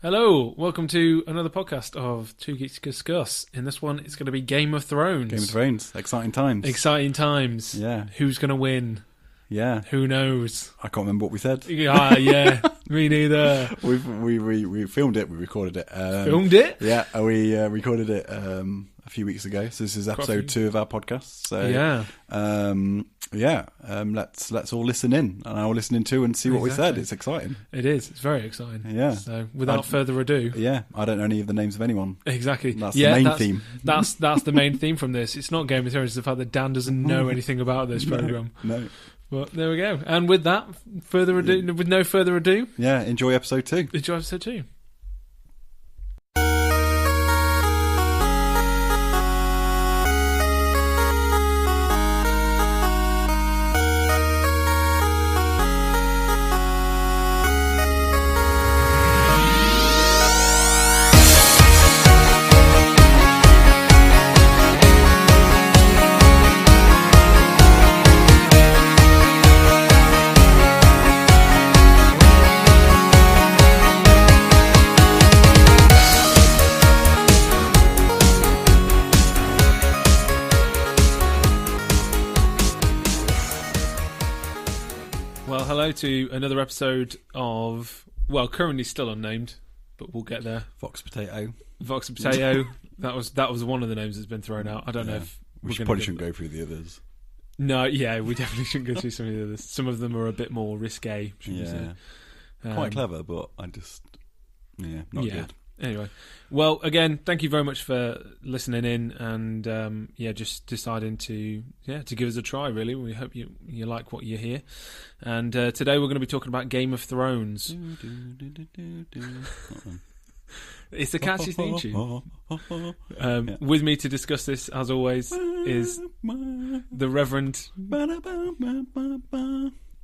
Hello, welcome to another podcast of Two Geeks Discuss. In this one, it's going to be Game of Thrones. Game of Thrones, exciting times. Exciting times. Yeah. Who's going to win? Yeah. Who knows? I can't remember what we said. Yeah, me neither. We filmed it, we recorded it. Filmed it? Yeah, we recorded it a few weeks ago. So this is episode 2 of our podcast. So let's all listen in, and I'll listen in too and see what we said. It's exciting. It is. It's very exciting. Yeah. So without further ado, I don't know any of the names of anyone. Exactly. That's the main theme. That's the main theme from this. It's not Game of Thrones. It's the fact that Dan doesn't know anything about this program. No. But there we go. And with that, with no further ado, enjoy episode 2. Enjoy episode 2. To another episode of, currently still unnamed, but we'll get there. Vox Potato. That was one of the names that's been thrown out. I don't know if we probably shouldn't go through the others. No, we definitely shouldn't go through some of the others. Some of them are a bit more risque. Quite clever, but not good. Anyway, well, again, thank you very much for listening in and just deciding to give us a try. Really, we hope you like what you hear. And today we're going to be talking about Game of Thrones. It's a catchy theme tune. With me to discuss this, as always, is the Reverend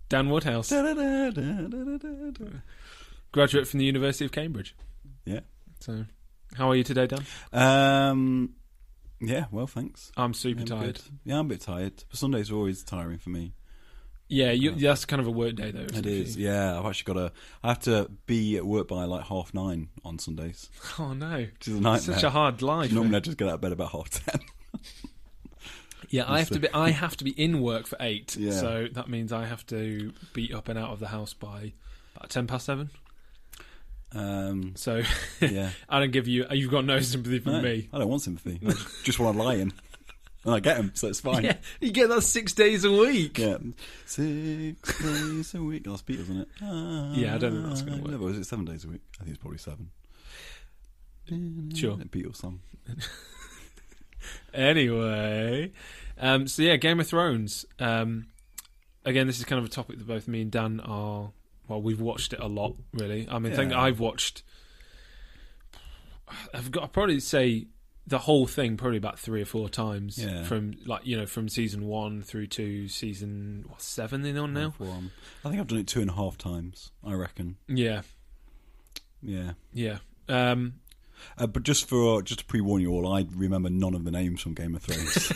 Dan Woodhouse, graduate from the University of Cambridge. Yeah. So, how are you today, Dan? Well, thanks. I'm super tired. Good. Yeah, I'm a bit tired. But Sundays are always tiring for me. Yeah, that's kind of a work day, though. It is. Yeah, I have to be at work by like 9:30 on Sundays. Oh no, which is a nightmare. Such a hard life. Normally, I just get out of bed about 10:30. Yeah, I have to be in work for 8. Yeah. So that means I have to be up and out of the house by about 7:10. So I don't give you've got no sympathy from me. I don't want sympathy. I just want to lie in. And I get them, so it's fine. Yeah, you get that 6 days a week. Yeah, 6 days a week. That's Beatles, isn't it? Yeah, I don't think that's going to work. Was it 7 days a week? I think it's probably 7. Sure. Beatles song. Anyway, Game of Thrones. Again, this is kind of a topic that both me and Dan are... Well, we've watched it a lot, really. I mean, I think I've watched... I'd probably say the whole thing probably about 3 or 4 times. Yeah. From season 1 through to season 7 they're on now. I think I've done it 2.5 times, I reckon. Yeah. Yeah. Yeah. But just to pre-warn you all, I remember none of the names from Game of Thrones.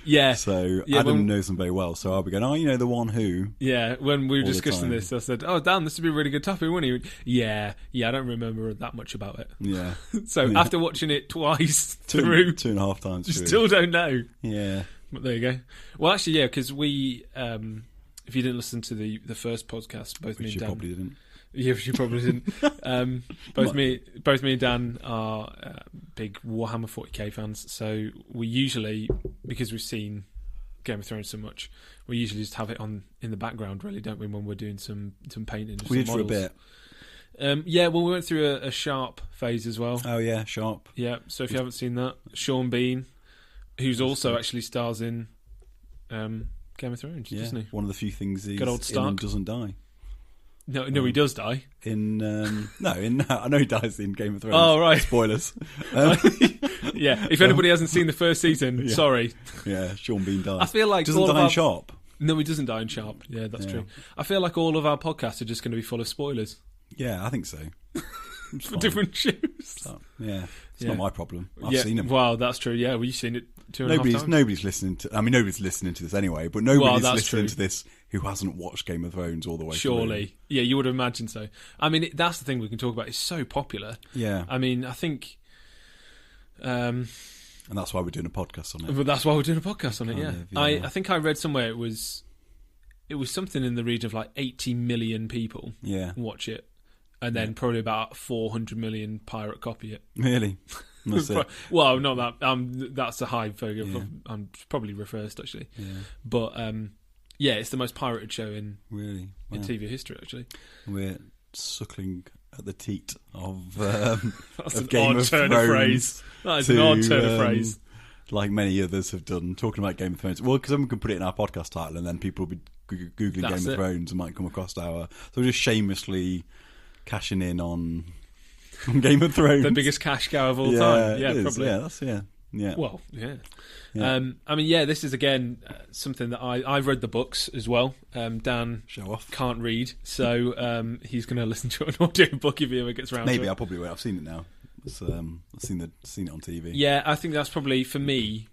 Yeah. So Adam knows them very well. So I'll be going, the one who... Yeah, when we were discussing this, I said, Dan, this would be a really good topic, wouldn't he? Yeah, I don't remember that much about it. Yeah. So after watching it twice through... 2.5 times through. Still don't know. Yeah. But there you go. Well, actually, because we... if you didn't listen to the first podcast, both me and Dan... probably didn't. Yeah, you probably didn't. Both me and Dan are big Warhammer 40k fans, so we usually, because we've seen Game of Thrones so much, we usually just have it on in the background, really, don't we, when we're doing some painting? We did for a bit. We went through a Sharp phase as well. Oh yeah, Sharp. Yeah, so if you haven't seen that, Sean Bean, who's also actually stars in Game of Thrones, doesn't he? One of the few things he's Good old Stark. in doesn't die. No, he does die. I know he dies in Game of Thrones. Oh, right. Spoilers. Yeah, if anybody hasn't seen the first season, sorry. Yeah, Sean Bean dies. I feel like doesn't die in Sharp. No, he doesn't die in Sharp. Yeah, that's true. I feel like all of our podcasts are just going to be full of spoilers. Yeah, I think so. For different shows. So, it's not my problem. I've seen them. Well, that's true. Yeah, we've seen it times. Nobody's listening to. I mean, nobody's listening to this anyway. But nobody's listening true. to this who hasn't watched Game of Thrones all the way. Surely, through. yeah, you would imagine so. I mean, that's the thing we can talk about. It's so popular. Yeah. I mean, I think. And that's why we're doing a podcast on it. But that's why we're doing a podcast on it. Yeah. Yeah. I think I read somewhere it was something in the region of like 80 million people watch it, and then probably about 400 million pirate copy it. Really? That's it. Well, not that. That's a high figure. Yeah. I'm probably reversed actually. Yeah. But yeah, it's the most pirated show in TV history actually. We're suckling at the teat of that's of Game of turn Thrones. Of phrase. That is an odd turn of phrase. Like many others have done, talking about Game of Thrones. Well, because someone can put it in our podcast title, and then people will be googling Game of Thrones and might come across our. So we're just shamelessly cashing in on Game of Thrones, the biggest cash cow of all time. Yeah, probably. Yeah. Well, yeah. I mean, this is again something that I've read the books as well. Dan show off can't read, so he's going to listen to an audio book if he ever gets around. Maybe to it. I probably will. I've seen it now. I've seen it on TV. Yeah, I think that's probably for me.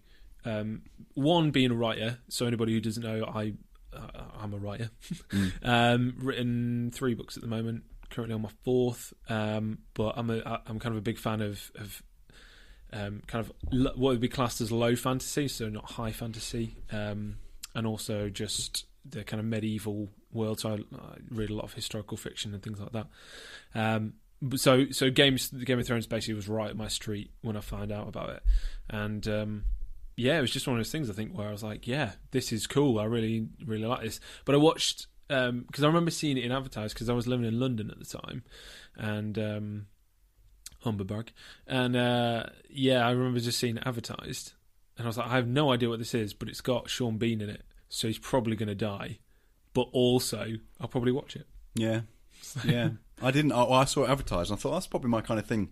One, being a writer. So anybody who doesn't know, I'm a writer. Written 3 books at the moment. Currently on my 4th. But I'm kind of a big fan of kind of what would be classed as low fantasy, so not high fantasy, and also just the kind of medieval world. So I read a lot of historical fiction and things like that. So Game of Thrones basically was right up my street when I found out about it, and it was just one of those things I think where I was like, yeah, this is cool. I really really like this. But I watched because I remember seeing it in advertised because I was living in London at the time, and Humberberg, and I remember just seeing it advertised, and I was like, I have no idea what this is, but it's got Sean Bean in it, so he's probably going to die, but also I'll probably watch it. Yeah. I didn't. I saw it advertised, and I thought that's probably my kind of thing.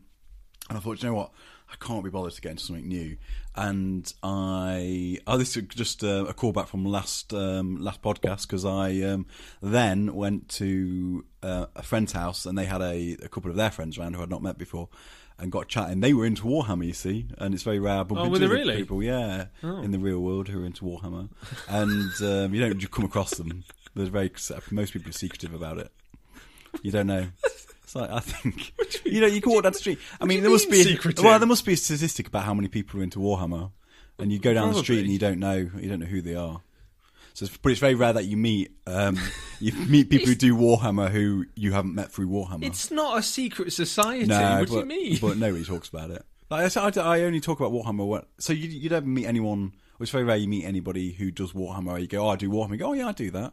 And I thought, you know what, I can't be bothered to get into something new. And this is just a callback from last podcast, because I then went to a friend's house, and they had a couple of their friends around who I'd not met before, and got chatting. They were into Warhammer, you see, and it's very rare. But were they really? People, in the real world who are into Warhammer, and you don't just come across them. They're most people are secretive about it. You don't know. It's like, I think you can walk down the street. I mean, there must be a statistic about how many people are into Warhammer, and you go down the street and you don't know who they are. So, but it's very rare that you meet people who do Warhammer who you haven't met through Warhammer. It's not a secret society. No, what do you mean? But nobody talks about it. Like I only talk about Warhammer. So you never meet anyone. Well, it's very rare you meet anybody who does Warhammer. You go, I do Warhammer. You go, I do that.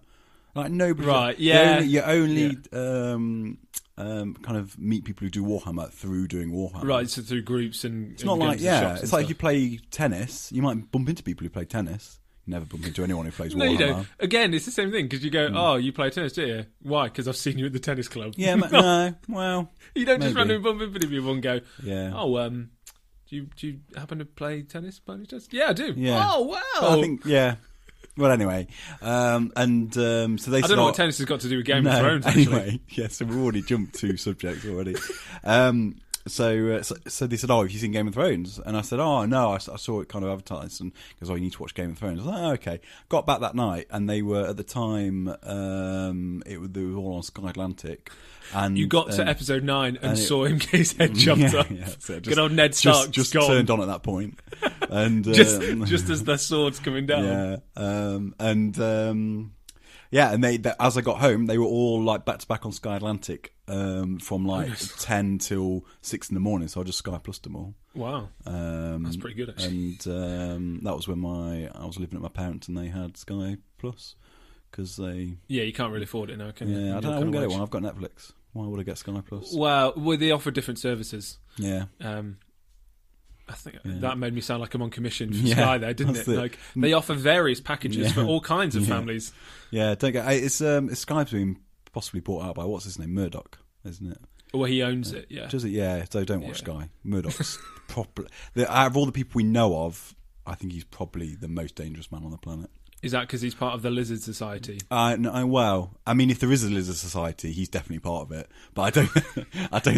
Like nobody, right? Yeah, you only kind of meet people who do Warhammer through doing Warhammer. Right, so through groups and it's not like it's like you play tennis. You might bump into people who play tennis. You never bump into anyone who plays Warhammer. No, you don't. Again, it's the same thing because you go, oh, you play tennis, do you? Why? Because I've seen you at the tennis club. Yeah, no, well, you don't just randomly bump into people and go, yeah, oh, do you happen to play tennis by any chance? Yeah, I do. Yeah. Oh, wow. Well, I think Well, anyway, so they. I don't know what tennis has got to do with Game of Thrones. Anyway, so we've already jumped 2 subjects already. So they said, "Oh, have you seen Game of Thrones?" And I said, "Oh, no, I saw it kind of advertised." And because you need to watch Game of Thrones. I was like, "Oh, okay." Got back that night, and they were at the time. They were all on Sky Atlantic. And you got to episode 9 and saw him get his head chopped up. Yeah, so good old Ned Stark just turned on at that point, and just as the sword's coming down. Yeah, and they as I got home, they were all like back to back on Sky Atlantic from like 10 till 6 in the morning. So I just Sky Plus'd them all. Wow, that's pretty good actually. And that was when I was living at my parents, and they had Sky Plus because they. Yeah, you can't really afford it now, can you? Yeah, I wouldn't get it one. I've got Netflix. Why would I get Sky Plus? Well, they offer different services. Yeah. I think that made me sound like I'm on commission for Sky there, didn't it? Like they offer various packages for all kinds of families. Yeah, don't get it's Sky's been possibly bought out by what's his name, Murdoch, isn't it? Well, he owns it. Yeah. Does it? Yeah. So don't watch Sky. Murdoch's probably out of all the people we know of, I think he's probably the most dangerous man on the planet. Is that because he's part of the Lizard Society? No, well, I mean, if there is a Lizard Society, he's definitely part of it. But I don't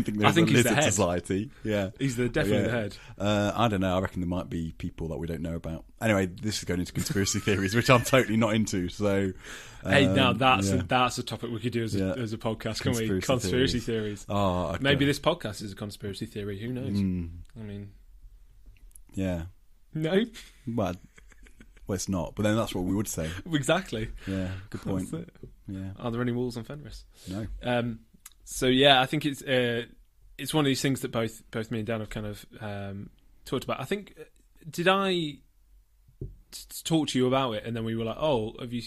think there's a Lizard Society. Yeah, he's definitely the head. I don't know. I reckon there might be people that we don't know about. Anyway, this is going into conspiracy theories, which I'm totally not into. So, hey, now that's a topic we could do as a podcast, can we? Conspiracy theories. Oh, maybe this podcast is a conspiracy theory. Who knows? I mean, yeah, no. Well, it's not, but then that's what we would say. Exactly. Yeah, good point. Yeah. Are there any walls on Fenris? No. So yeah, I think it's one of these things that both me and Dan have kind of talked about. I think did I talk to you about it, and then we were like, "Oh, have you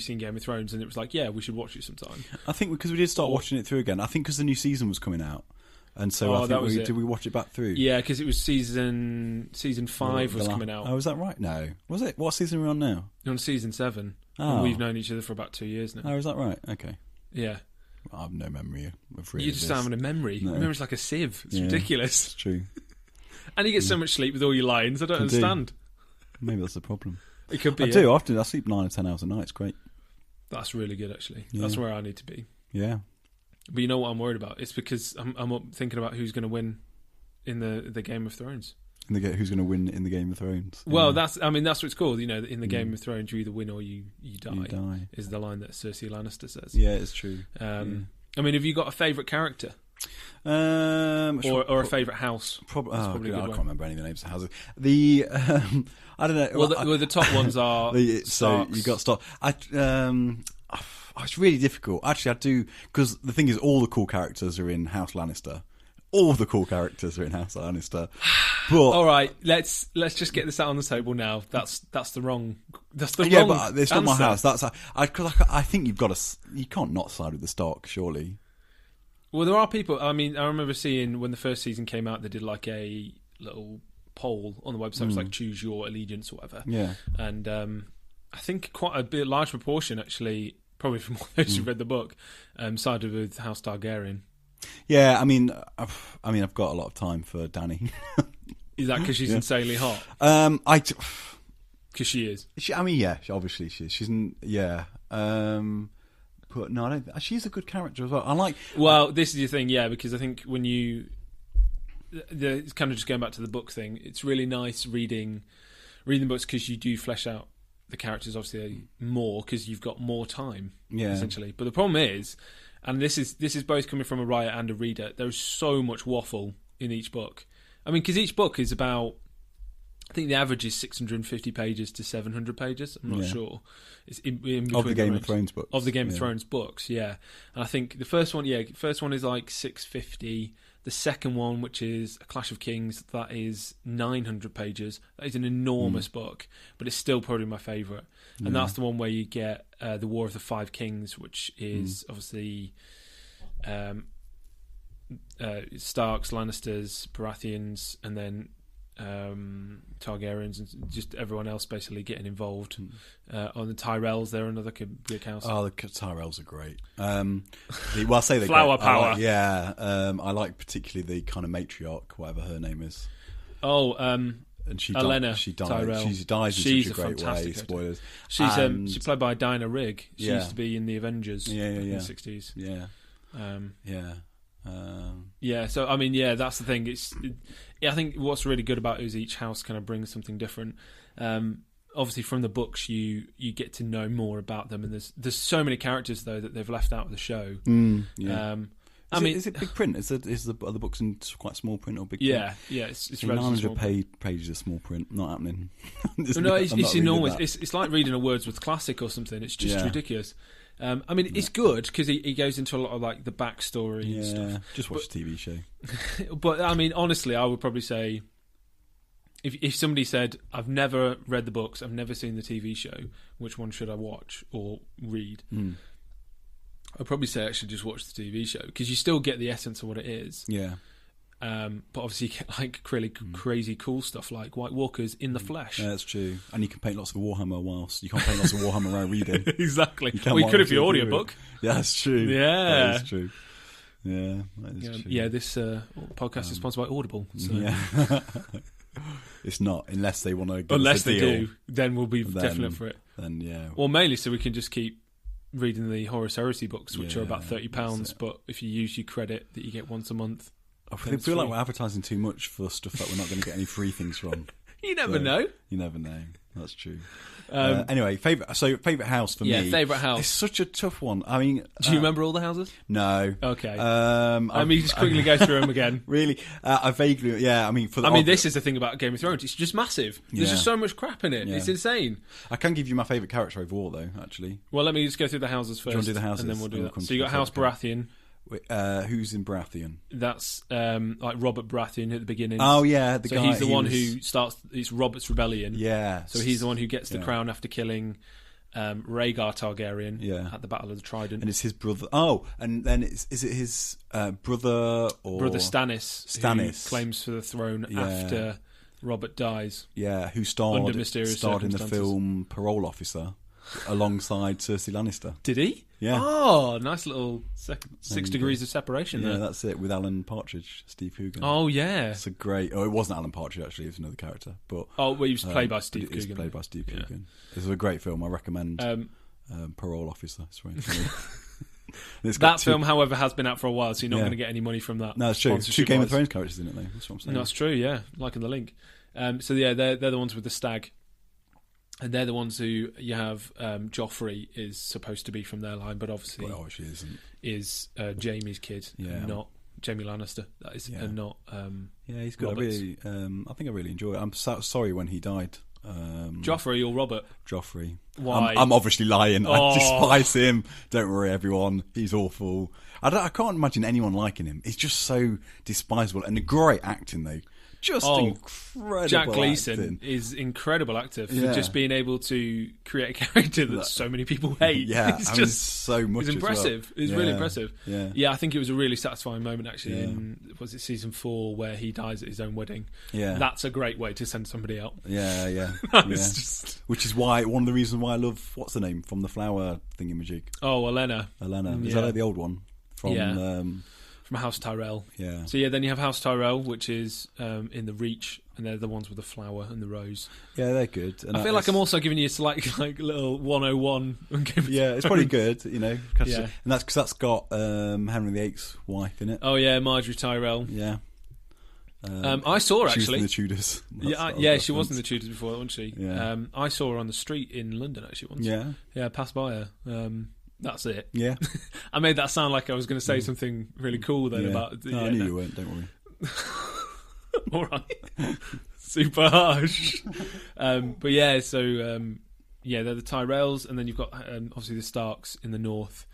seen Game of Thrones?" And it was like, "Yeah, we should watch it sometime." I think because we did start watching it through again. I think because the new season was coming out. And so I think did we watch it back through? Yeah, because it was season 5 was coming out. Oh, is that right? No. Was it? What season are we on now? You're on season 7. Oh. And we've known each other for about 2 years now. Oh, is that right? Okay. Yeah. I have no memory of really. You just don't have a memory. No. Memory's like a sieve. It's ridiculous. It's true. And you get so much sleep with all your lines. I don't understand. Maybe that's the problem. It could be. I do often. I sleep 9 or 10 hours a night. It's great. That's really good, actually. Yeah. That's where I need to be. Yeah. But you know what I'm worried about? It's because I'm up thinking about who's going to win in the Game of Thrones. Who's going to win in the Game of Thrones? Well, that's what it's called. You know, in the Game of Thrones, you either win or you die. You die is the line that Cersei Lannister says. Yeah, it's true. I mean, have you got a favourite character? Or a favourite house? Probably I can't remember any of the names of houses. I don't know. Well, the top ones are. So you got Stark. It's really difficult. Actually, I do, because the thing is, all the cool characters are in House Lannister. All the cool characters are in House Lannister. But all right, let's just get this out on the table now. That's the wrong. That's the wrong. Yeah, but it's not my house. I think you can't not side with the Stark, surely. Well, there are people. I mean, I remember seeing when the first season came out, they did like a little poll on the website. It was like choose your allegiance or whatever. Yeah, and I think quite a large proportion actually. Probably from all those who read the book, sided with House Targaryen. Yeah, I mean, I've got a lot of time for Dany. Is that because she's insanely hot? Because she is. Obviously she is. She's but no, I don't. She's a good character as well. I like. Well, this is the thing, because I think when it's kind of just going back to the book thing. It's really nice reading books because you do flesh out the characters obviously more because you've got more time, essentially. But the problem is, and this is both coming from a writer and a reader, there's so much waffle in each book. I mean, because each book is about, I think the average is 650 pages to 700 pages. I'm not sure. It's in between of the Game of Thrones books. Of the Game of Thrones books, yeah. And I think the first one is like 650. The second one, which is A Clash of Kings, that is 900 pages. That is an enormous book, but it's still probably my favourite. And that's the one where you get the War of the Five Kings, which is obviously Starks, Lannisters, Baratheons, and then Targaryens, and just everyone else basically getting involved. On the Tyrells, they're another big house. Oh, the Tyrells are great. I say they're flower great. power. I like particularly the kind of matriarch, whatever her name is. Oh, and she Elena she died. Tyrell. She dies in such a great way. Spoilers. She's played by Dinah Rigg. She used to be in the Avengers in the 60s. So I mean, that's the thing. I think what's really good about it is each house kind of brings something different. Obviously, from the books, you get to know more about them, and there's so many characters though that they've left out of the show. Is it big print? Are the books in quite small print or big print? Yeah, it's 900 pages of small print. Not happening. It's enormous. It's like reading a Wordsworth classic or something. It's just ridiculous. I mean, it's good because he goes into a lot of like the backstory and stuff. Just watch the TV show. But I mean, honestly, I would probably say if somebody said, "I've never read the books, I've never seen the TV show, which one should I watch or read?" I'd probably say I should just watch the TV show because you still get the essence of what it is. Yeah. But obviously you get like really crazy cool stuff like White Walkers in the flesh. Yeah, that's true. And you can paint lots of Warhammer whilst you can't paint lots of Warhammer while reading. Exactly. You could if you audiobook. Yeah, that's true. Yeah. That is true. Yeah, that is true. Yeah, this podcast is sponsored by Audible. So. Yeah. It's not, unless they want to give unless us a they deal. do, then we'll be definite for it. then yeah. Well, mainly so we can just keep reading the Horus Heresy books, which are about £30. But if you use your credit that you get once a month, I feel like we're advertising too much for stuff that we're not going to get any free things from. You never know. You never know. That's true. Anyway, favourite house for me. Yeah, favourite house. It's such a tough one. I mean, do you remember all the houses? No. Okay. Let me just quickly go through them again. Really? I vaguely. Yeah. I mean, this is the thing about Game of Thrones. It's just massive. There's just so much crap in it. Yeah. It's insane. I can give you my favourite character overall, though. Actually. Well, let me just go through the houses first. Do you want to do the houses? And then we'll do that. So you got House Baratheon. Who's in Baratheon? That's like Robert Baratheon at the beginning. Oh yeah, the guy. He's the one who starts. It's Robert's rebellion. Yeah. So he's the one who gets the crown after killing Rhaegar Targaryen at the Battle of the Trident. And it's his brother. Oh, and then is it his brother or brother Stannis? Who claims for the throne after Robert dies. Yeah, who starred under mysterious starred in the film Parole Officer alongside Cersei Lannister. Did he? Yeah. Oh, nice little 6 degrees of separation there. Yeah, that's it, with Alan Partridge, Steve Coogan. Oh, yeah. It's a great... Oh, it wasn't Alan Partridge, actually. It was another character. But he was played by Steve Coogan. It was played by Steve Coogan. This is a great film. I recommend Parole Officer. It's very funny. That film, however, has been out for a while, so you're not going to get any money from that. No, it's true. There's 2 Game of Thrones characters in it, though. That's what I'm saying. No, that's true, yeah. Liking the link. So, yeah, they're the ones with the stag. And they're the ones who you have. Joffrey is supposed to be from their line, but obviously she isn't. Is Jaime's kid, not Jaime Lannister. That is, and not. He's good. I think I really enjoy it. I'm sorry when he died. Joffrey or Robert? Joffrey. Why? I'm obviously lying. I despise him. Don't worry, everyone. He's awful. I can't imagine anyone liking him. He's just so despisable and great acting though. Just incredible. Jack Gleeson acting. Is incredible actor for just being able to create a character that so many people hate. Yeah, it's just so much. It's impressive. Well. It's really impressive. Yeah, I think it was a really satisfying moment actually. In was it season 4 where he dies at his own wedding? Yeah, that's a great way to send somebody out. Yeah. Which is why one of the reasons why I love what's the name from the flower thingamajig. Oh, Elena. Is that the old one from? From House Tyrell. Yeah. So then you have House Tyrell, which is in the Reach, and they're the ones with the flower and the rose. Yeah, they're good. And I feel like I'm also giving you a slight little 101. Yeah, it's probably good, And that's because that's got Henry VIII's wife in it. Oh yeah, Marjorie Tyrell. Yeah. I saw her actually. She was in the Tudors. She was in the Tudors before, wasn't she? Yeah. I saw her on the street in London actually once. Yeah. Yeah, passed by her. That's it. Yeah. I made that sound like I was going to say something really cool then about... I knew you weren't, don't worry. All right. Super harsh. But yeah, so they're the Tyrells, and then you've got obviously the Starks in the north.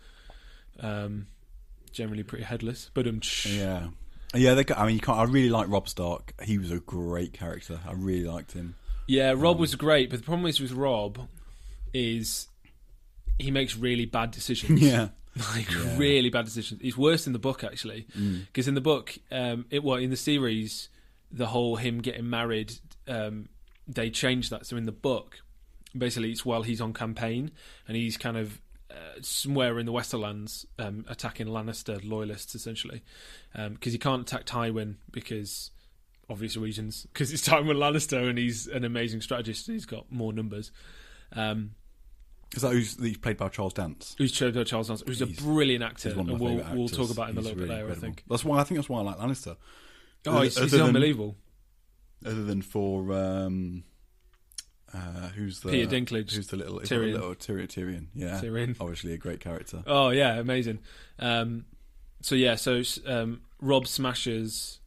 Generally pretty headless, but yeah. Yeah, I really like Robb Stark. He was a great character. I really liked him. Yeah, Robb was great, but the problem is with Robb is... he makes really bad decisions. Really bad decisions. He's worse in the book actually, because in the book, in the series, the whole him getting married, they changed that. So in the book, basically, it's while he's on campaign and he's kind of somewhere in the Westerlands attacking Lannister loyalists essentially, because he can't attack Tywin because obvious reasons, because it's Tywin Lannister and he's an amazing strategist and he's got more numbers. Is that he's played by Charles Dance? Who's played by Charles Dance? Who's a brilliant actor, and we'll talk about him a little bit later. Incredible. I think That's why I like Lannister. Oh, he's unbelievable. Other than for who's the Peter Dinklage? Who's the little Tyrion? Yeah, Tyrion. Obviously a great character. Oh yeah, amazing. So Robb smashes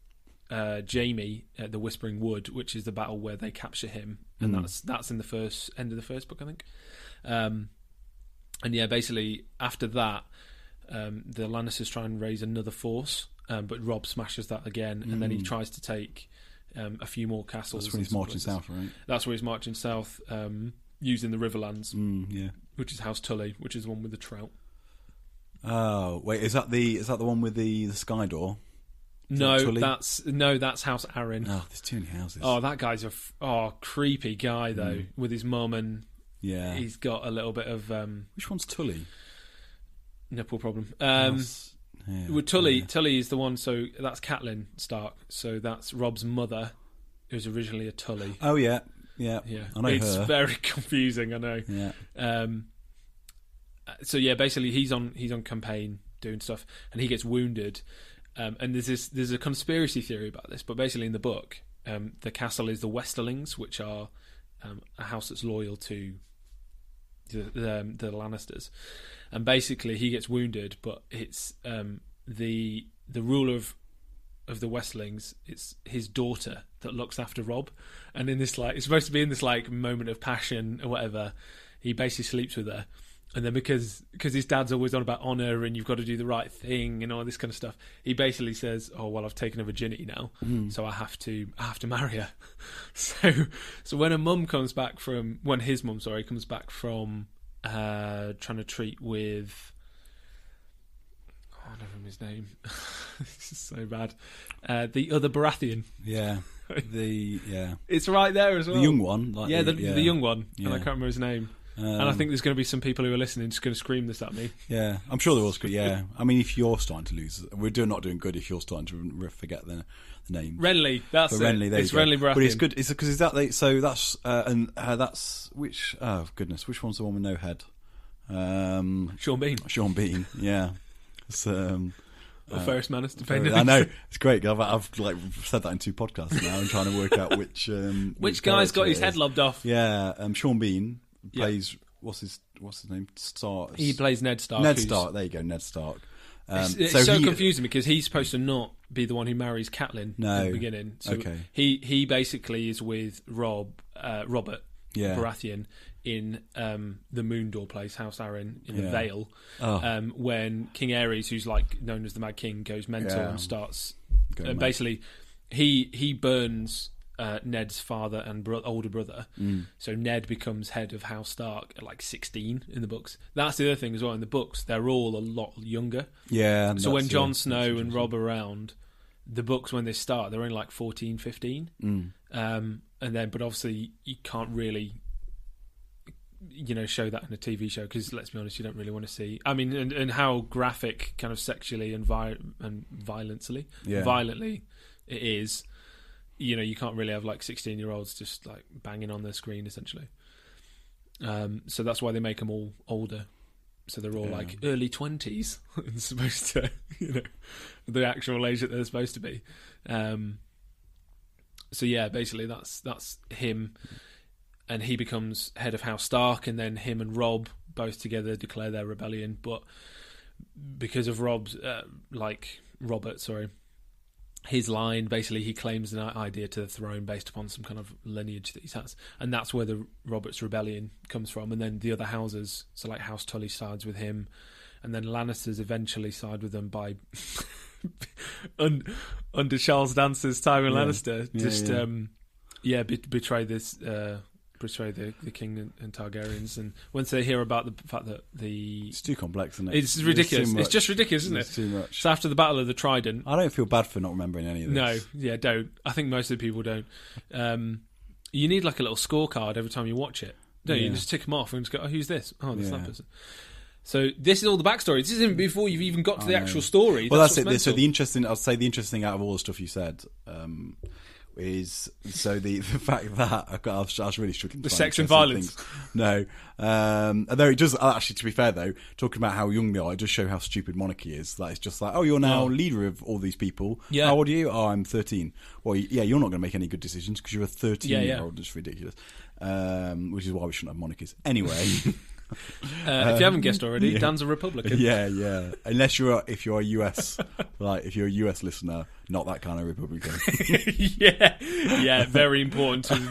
Jaime at the Whispering Wood, which is the battle where they capture him, and that's in the end of the first book, I think. And yeah, basically after that, the Lannisters try and raise another force, but Robb smashes that again, and then he tries to take a few more castles. That's when he's marching south, right? That's where he's marching south, using the Riverlands, which is House Tully, which is the one with the trout. Oh wait, is that the one with the sky door? No, that's House Arryn. Oh, there's too many houses. Oh, that guy's a creepy guy though, with his mum, and he's got a little bit of which one's Tully? Nipple problem. With Tully is the one. So that's Catelyn Stark. So that's Robb's mother, who was originally a Tully. Oh yeah, Yeah, Yeah, I know it's her. very confusing. I know. Yeah. So yeah, basically he's on campaign doing stuff, and he gets wounded. And there's a conspiracy theory about this, but basically in the book, the castle is the Westerlings, which are a house that's loyal to the Lannisters, and basically he gets wounded, but it's the ruler of the Westerlings. It's his daughter that looks after Robb, and in this it's supposed to be in this moment of passion or whatever, he basically sleeps with her. And then because his dad's always on about honour and you've got to do the right thing and all this kind of stuff, he basically says, "Oh well, I've taken her virginity now, so I have to marry her." So when his mum comes back from trying to treat with, I don't remember his name. This is so bad. The other Baratheon. Yeah. It's right there as well. The young one. The young one, and I can't remember his name. And I think there's going to be some people who are listening just going to scream this at me. Yeah, I'm sure there was. Yeah, I mean, if you're starting to lose, we're not doing good. If you're starting to forget the name, Renly. That's it. Renly, it's Renly Baratheon. But it's good. It's because so that's that's which. Oh goodness, which one's the one with no head? Sean Bean. Sean Bean. Yeah. It's, Ferris Manus, depending. I know, it's great. I've said that in 2 podcasts now. I'm trying to work out which guy's got his head lobbed off. Yeah, Sean Bean plays what's his name? Stark. He plays Ned Stark. Ned Stark. There you go, Ned Stark. It's so confusing because he's supposed to not be the one who marries Catelyn in the beginning. So he basically is with Robert Baratheon in the Moondor place, House Arryn in the Vale, when King Aerys, who's known as the Mad King, goes mental and starts basically he burns Ned's father and older brother. So Ned becomes head of House Stark at 16 in the books. That's the other thing as well. In the books, they're all a lot younger. Yeah. So when Jon Snow and Robb are around, the books when they start, they're only 14, 15. And then, but obviously you can't really, show that in a TV show because let's be honest, you don't really want to see. I mean, and how graphic, kind of sexually and violently it is. You can't really have 16-year-olds just banging on the screen essentially. So that's why they make them all older. So they're all early 20s and supposed to, the actual age that they're supposed to be. So yeah, basically that's him, and he becomes head of House Stark, and then him and Robb both together declare their rebellion. But because of his line, basically he claims an idea to the throne based upon some kind of lineage that he has, and that's where the Robert's rebellion comes from. And then the other houses, so House Tully sides with him, and then Lannisters eventually side with them by under Charles Dance's Tywin Lannister betray this betray the king and Targaryens. And once they hear about the fact that it's too complex, isn't it? It's ridiculous. It's just ridiculous, isn't it? It's too much. So after the Battle of the Trident, I don't feel bad for not remembering any of this. No, don't. I think most of the people don't. You need a little scorecard every time you watch it, don't you? You just tick them off and just go, "Oh, who's this? Oh, that's that person." So this is all the backstory. This isn't before you've even got to the actual story. Well, that's it. So the interesting thing out of all the stuff you said is the fact that I was really struggling. The sex and violence. No, although it does actually. To be fair, though, talking about how young they are, it does show how stupid monarchy is. It's just oh, you're now leader of all these people. Yeah. How old are you? Oh, I'm 13. Well, yeah, you're not going to make any good decisions because you're a 13-year-old. It's ridiculous. Which is why we shouldn't have monarchies. Anyway. If you haven't guessed already, Dan's a Republican. Yeah. Unless if you're a US, if you're a US listener, not that kind of Republican. yeah. Very important to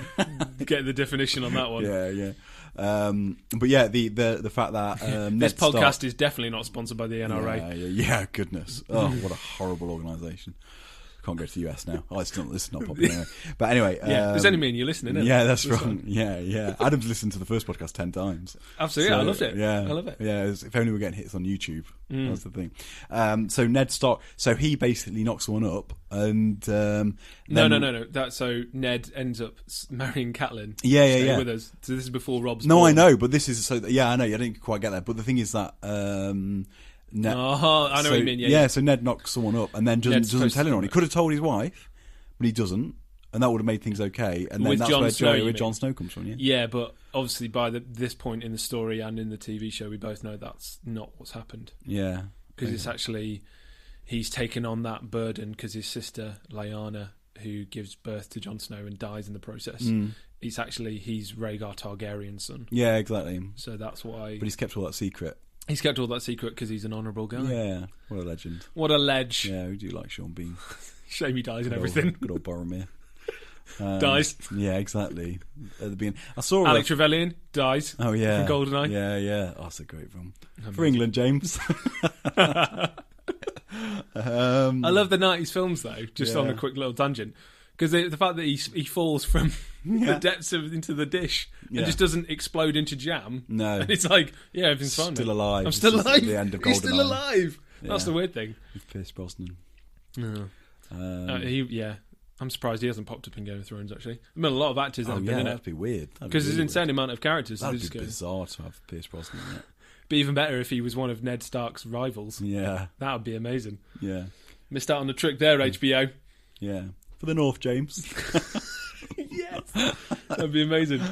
get the definition on that one. Yeah. But yeah, the fact that this podcast is definitely not sponsored by the NRA. Yeah. Goodness. Oh, what a horrible organisation. Can't go to the US now. Oh, it's not popular anyway. But anyway, there's only me and you listening. Isn't yeah, that's right. Yeah. Adam's listened to the first podcast 10 times. Absolutely, I loved it. Yeah, I love it. Yeah, if only we're getting hits on YouTube. That's the thing. So Ned Stark. So he basically knocks one up, and no. So Ned ends up marrying Catelyn. Yeah. With us. So this is before Robb's. No, born. I know, but this is I know. I didn't quite get that, but the thing is that. I know what you mean. Yeah. So Ned knocks someone up and then doesn't tell anyone. He could have told his wife, but he doesn't. and that would have made things okay. And then With that's Jon where Snow, Joey you with mean? Jon Snow comes from. Yeah. Yeah, but obviously by this point in the story and in the TV show, we both know that's not what's happened. Yeah. Because it's actually he's taken on that burden because his sister Lyanna, who gives birth to Jon Snow and dies in the process, he's Rhaegar Targaryen's son. Yeah, exactly. So that's why. But he's kept all that secret. He's kept all that secret because he's an honourable guy. Yeah, what a legend. What a ledge. Yeah, we do like Sean Bean. Shame he dies and everything. Good old Boromir. Dies. Yeah, exactly. At the beginning, I saw Alec Trevelyan dies. Oh yeah, from GoldenEye. Yeah, yeah. Oh, that's a great film for England, James. I love the 90s films though. Just on a quick little tangent, because the fact that he falls from the depths into the dish and just doesn't explode into jam. No, and it's like, yeah, everything's fine. Still alive. I'm still alive. The end of He's still GoldenEye. alive. That's the weird thing. With Pierce Brosnan. I'm surprised he hasn't popped up in Game of Thrones. Actually, I mean, a lot of actors that have been in that'd it be weird. because there's an insane amount of characters. That'd be bizarre to have Pierce Brosnan in it. Be even better if he was one of Ned Stark's rivals. Yeah, that would be amazing. Yeah, missed out on the trick there, HBO. Yeah, for the North, James. Yes, that'd be amazing.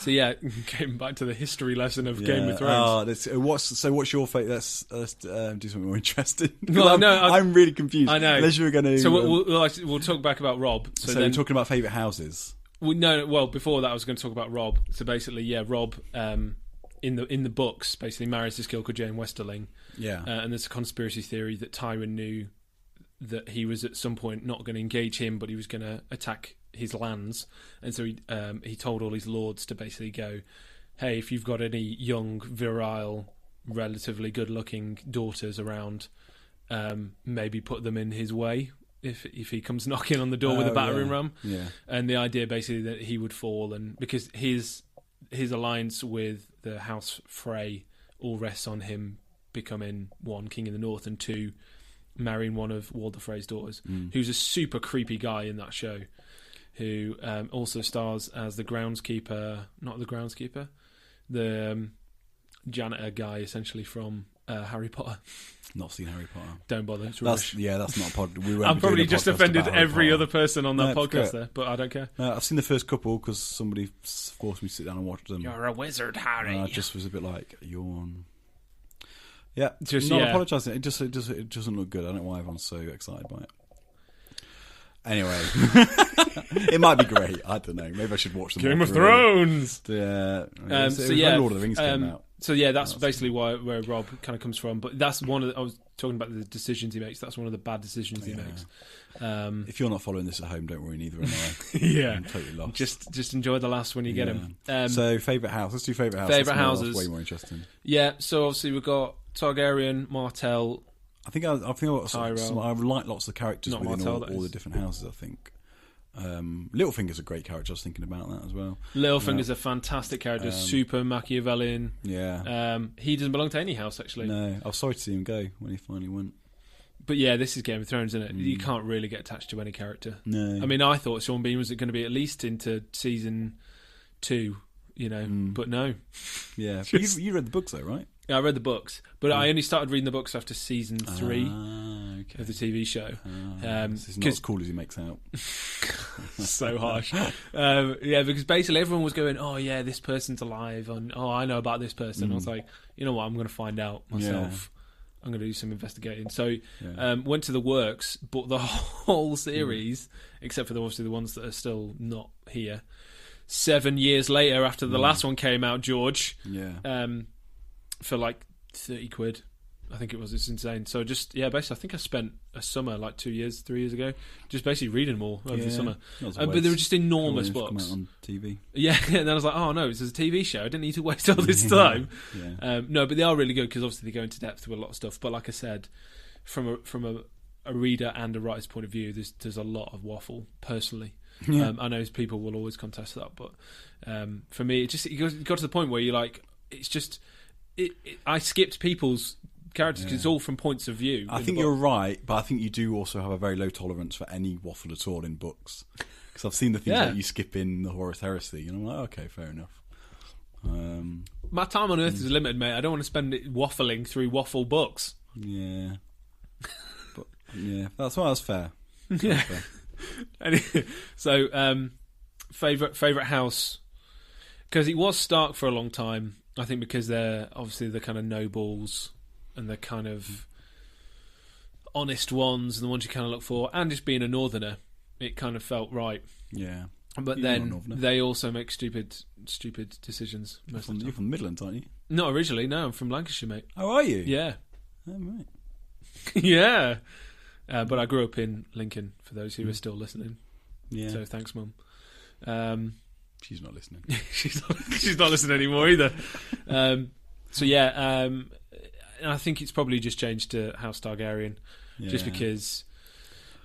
So yeah, getting back to the history lesson of Game of Thrones. What's your favourite? Let's do something more interesting. Well, I'm really confused. I know. Unless you were going to. So we'll talk back about Robb. So we're talking about favourite houses. Before that, I was going to talk about Robb. So basically, Robb in the books basically marries this girl called Jane Westerling. Yeah, and there's a conspiracy theory that Tywin knew that he was at some point not going to engage him, but he was going to attack his lands, and so he told all his lords to basically go, hey, if you've got any young, virile, relatively good-looking daughters around, maybe put them in his way if he comes knocking on the door with a battering ram. Yeah. And the idea basically that he would fall, and because his alliance with the House Frey all rests on him becoming one, king in the north, and two, marrying one of Walder Frey's daughters, who's a super creepy guy in that show, who also stars as the groundskeeper, the janitor guy, essentially from Harry Potter. Not seen Harry Potter. Don't bother. It's rubbish. That's not a pod. I've probably just offended every other person on that podcast there, but I don't care. I've seen the first couple because somebody forced me to sit down and watch them. You're a wizard, Harry. I just was a bit like, yawn. Yeah, just not apologising. It doesn't look good. I don't know why everyone's so excited by it. Anyway, it might be great. I don't know. Maybe I should watch them. Game of Thrones. Lord of the Rings came out. So yeah, that's basically where Robb kind of comes from. But that's I was talking about the decisions he makes. That's one of the bad decisions he makes. If you're not following this at home, don't worry. Neither am I. Yeah, I'm totally lost. Just enjoy the last when you get him. So favourite house. Let's do favourite house. Favourite houses. Way more interesting. Yeah. So obviously we've got Targaryen, Martell. I think I like lots of characters within all the different houses. I think Littlefinger's a great character. I was thinking about that as well. Littlefinger's a fantastic character, super Machiavellian. Yeah, he doesn't belong to any house actually. No, I was sorry to see him go when he finally went. But yeah, this is Game of Thrones, isn't it? You can't really get attached to any character. No, I mean, I thought Sean Bean was going to be at least into season 2, but no. Yeah, but you read the books though, right? Yeah, I read the books, but I only started reading the books after season 3 of the TV show. It's not as cool as he makes out. So harsh. Because basically everyone was going, oh yeah, this person's alive, and oh, I know about this person. I was like, you know what, I'm going to find out myself. I'm going to do some investigating. So went to the works, bought the whole series, except for obviously the ones that are still not here. 7 years later, after the last one came out, George. Yeah. For like 30 quid, I think it was. It's insane. So basically I think I spent a summer like 3 years ago just basically reading them all over the summer. But they were just enormous books. Come out on TV. Yeah, and then I was like, oh no, it's a TV show. I didn't need to waste all this time. No, but they are really good because obviously they go into depth with a lot of stuff. But like I said, from a reader and a writer's point of view, there's a lot of waffle personally. Yeah. I know people will always contest that, but for me, it got to the point where you're like, it's just... I skipped people's characters because it's all from points of view. I think you're right, but I think you do also have a very low tolerance for any waffle at all in books. Because I've seen the things that you skip in the Horus Heresy, and I'm like, okay, fair enough. My time on Earth is limited, mate. I don't want to spend it waffling through waffle books. Yeah. But, that's fair. Yeah. So, favorite house, because it was Stark for a long time. I think because they're obviously the kind of nobles and the kind of honest ones and the ones you kind of look for, and just being a northerner, it kind of felt right. Yeah. But then they also make stupid decisions. You're from the Midlands, aren't you? Not originally, no. I'm from Lancashire, mate. Oh, are you? Yeah. Oh, right. Yeah. But I grew up in Lincoln, for those who are still listening. Yeah. So thanks, Mum. She's not listening. she's not listening anymore either. So yeah, and I think it's probably just changed to House Targaryen, just because.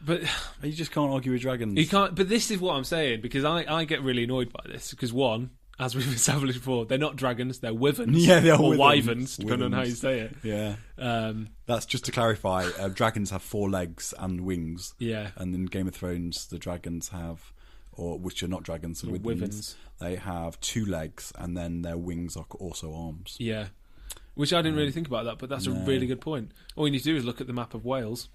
But you just can't argue with dragons. You can't. But this is what I'm saying, because I get really annoyed by this, because one, as we've established before, they're not dragons, they're wyverns. Yeah, they are or wyverns. wyverns, depending on how you say it. Yeah. That's just to clarify. Dragons have 4 legs and wings. Yeah. And in Game of Thrones, the dragons have, or which are not dragons, so wyverns. They have 2 legs, and then their wings are also arms. Yeah. Which I didn't really think about that, but that's a really good point. All you need to do is look at the map of Wales.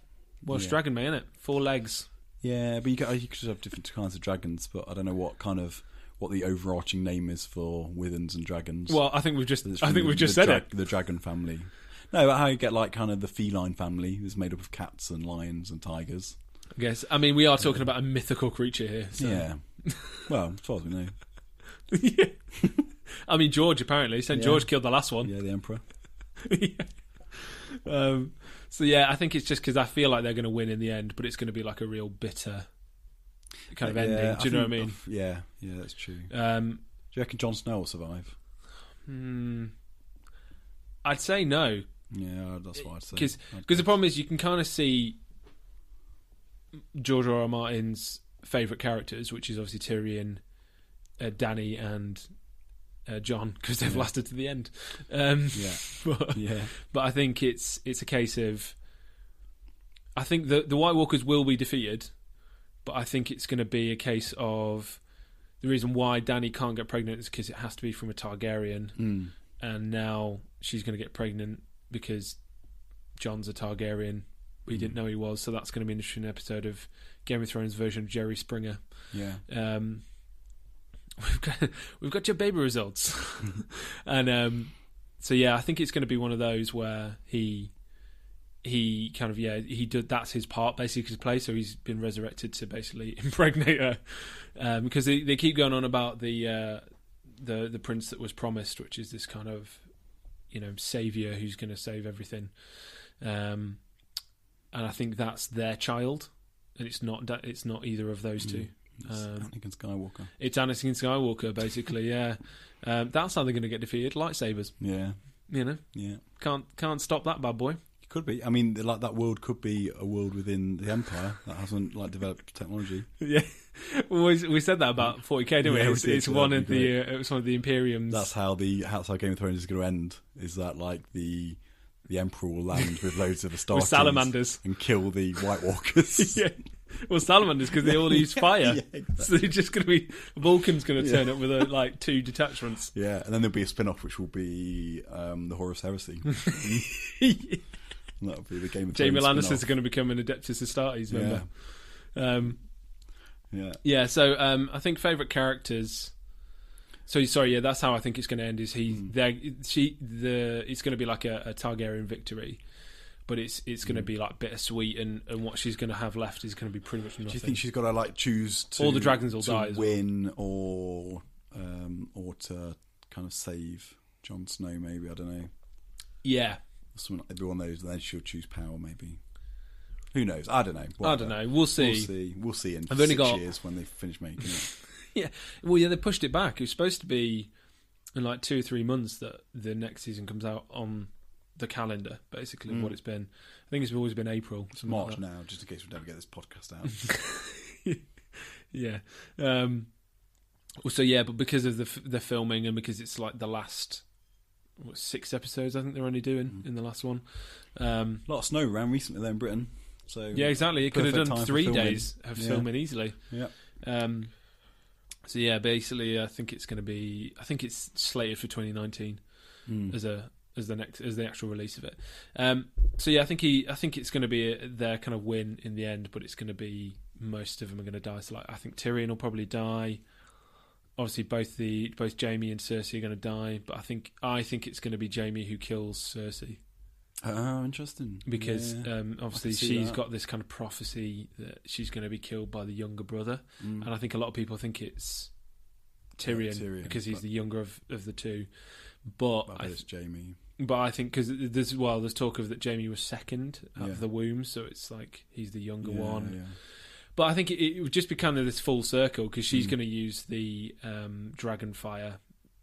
Welsh dragon, mate, innit? 4 legs. Yeah, but you could just have different kinds of dragons, but I don't know what the overarching name is for wyverns and dragons. Well, I think we've just said it. The dragon family. No, but how you get like kind of the feline family is made up of cats and lions and tigers. I guess. I mean, we are talking about a mythical creature here. So. Yeah. Well, as far as we know. Yeah. I mean, George, apparently. St. George killed the last one. Yeah, the Emperor. Yeah. So, yeah, I think it's just because I feel like they're going to win in the end, but it's going to be like a real bitter kind of ending. Do you know what I mean? Yeah, that's true. Do you reckon Jon Snow will survive? I'd say no. Yeah, that's what I'd say. Because the problem is you can kind of see George R. R. Martin's favourite characters, which is obviously Tyrion, Dany and Jon, because they've lasted to the end. But I think it's a case of, I think the White Walkers will be defeated, but I think it's going to be a case of the reason why Dany can't get pregnant is because it has to be from a Targaryen, and now she's going to get pregnant because Jon's a Targaryen. We didn't know he was, so that's going to be an interesting episode of Game of Thrones version of Jerry Springer. Yeah. We've got your baby results, and so yeah, I think it's going to be one of those where he kind of he did, that's his part basically to play. So he's been resurrected to basically impregnate her, because they keep going on about the prince that was promised, which is this kind of savior who's going to save everything, and I think that's their child, and it's not either of those two. It's Anakin Skywalker. It's Anakin Skywalker, basically. Yeah, that's how they're going to get defeated. Lightsabers. Yeah, Yeah. Can't stop that bad boy. It could be. I mean, like that world could be a world within the Empire that hasn't developed technology. Yeah, we said that about 40k, didn't we? It's one of the it was one of the Imperiums. That's how Game of Thrones is going to end. Is that the Emperor will land with loads of Astartes with salamanders and kill the White Walkers. Yeah. Well, salamanders, because they all use fire. Yeah, exactly. So they're just going to be... Vulcan's going to turn up with 2 detachments. Yeah, and then there'll be a spin-off which will be the Horus Heresy. That'll be the Game of Thrones Jamie Lannister's spin-off. going to become an Adeptus Astartes member. Yeah. Yeah, so I think favourite characters... So, sorry, yeah, that's how I think it's going to end, is it's going to be like a Targaryen victory. But it's going to be like bittersweet, and what she's going to have left is going to be pretty much nothing. Do you think she's got to choose to all the dragons will die, win, or to kind of save Jon Snow? Maybe, I don't know. Yeah, everyone knows. Then she'll choose power. Maybe. Who knows? I don't know. Whatever. I don't know. We'll see. We'll see in I've 6 years when they finish making it. Yeah. Well, yeah, they pushed it back. It was supposed to be in 2 or 3 months that the next season comes out on the calendar, basically, what it's been. I think it's always been April. It's March now, just in case we don't get this podcast out. Yeah. So yeah, but because of the filming and because it's the last 6 episodes, I think they're only doing in the last one. A lot of snow around recently there in Britain. So yeah, exactly. It could have done 3 days of filming easily. Yeah. So yeah, basically, I think it's going to be. I think it's slated for 2019 as as the actual release of it. So yeah, I think it's going to be their kind of win in the end, but it's going to be most of them are going to die. So like I think Tyrion will probably die. Obviously, both Jaime and Cersei are going to die, but I think it's going to be Jaime who kills Cersei. Oh, interesting. Because obviously she's got this kind of prophecy that she's going to be killed by the younger brother, and I think a lot of people think it's Tyrion because he's the younger of the two. But it's Jaime. But I think because there's talk of that Jaime was second out of the womb, so it's like he's the younger one. Yeah. But I think it would just be kind of this full circle because she's going to use the dragon fire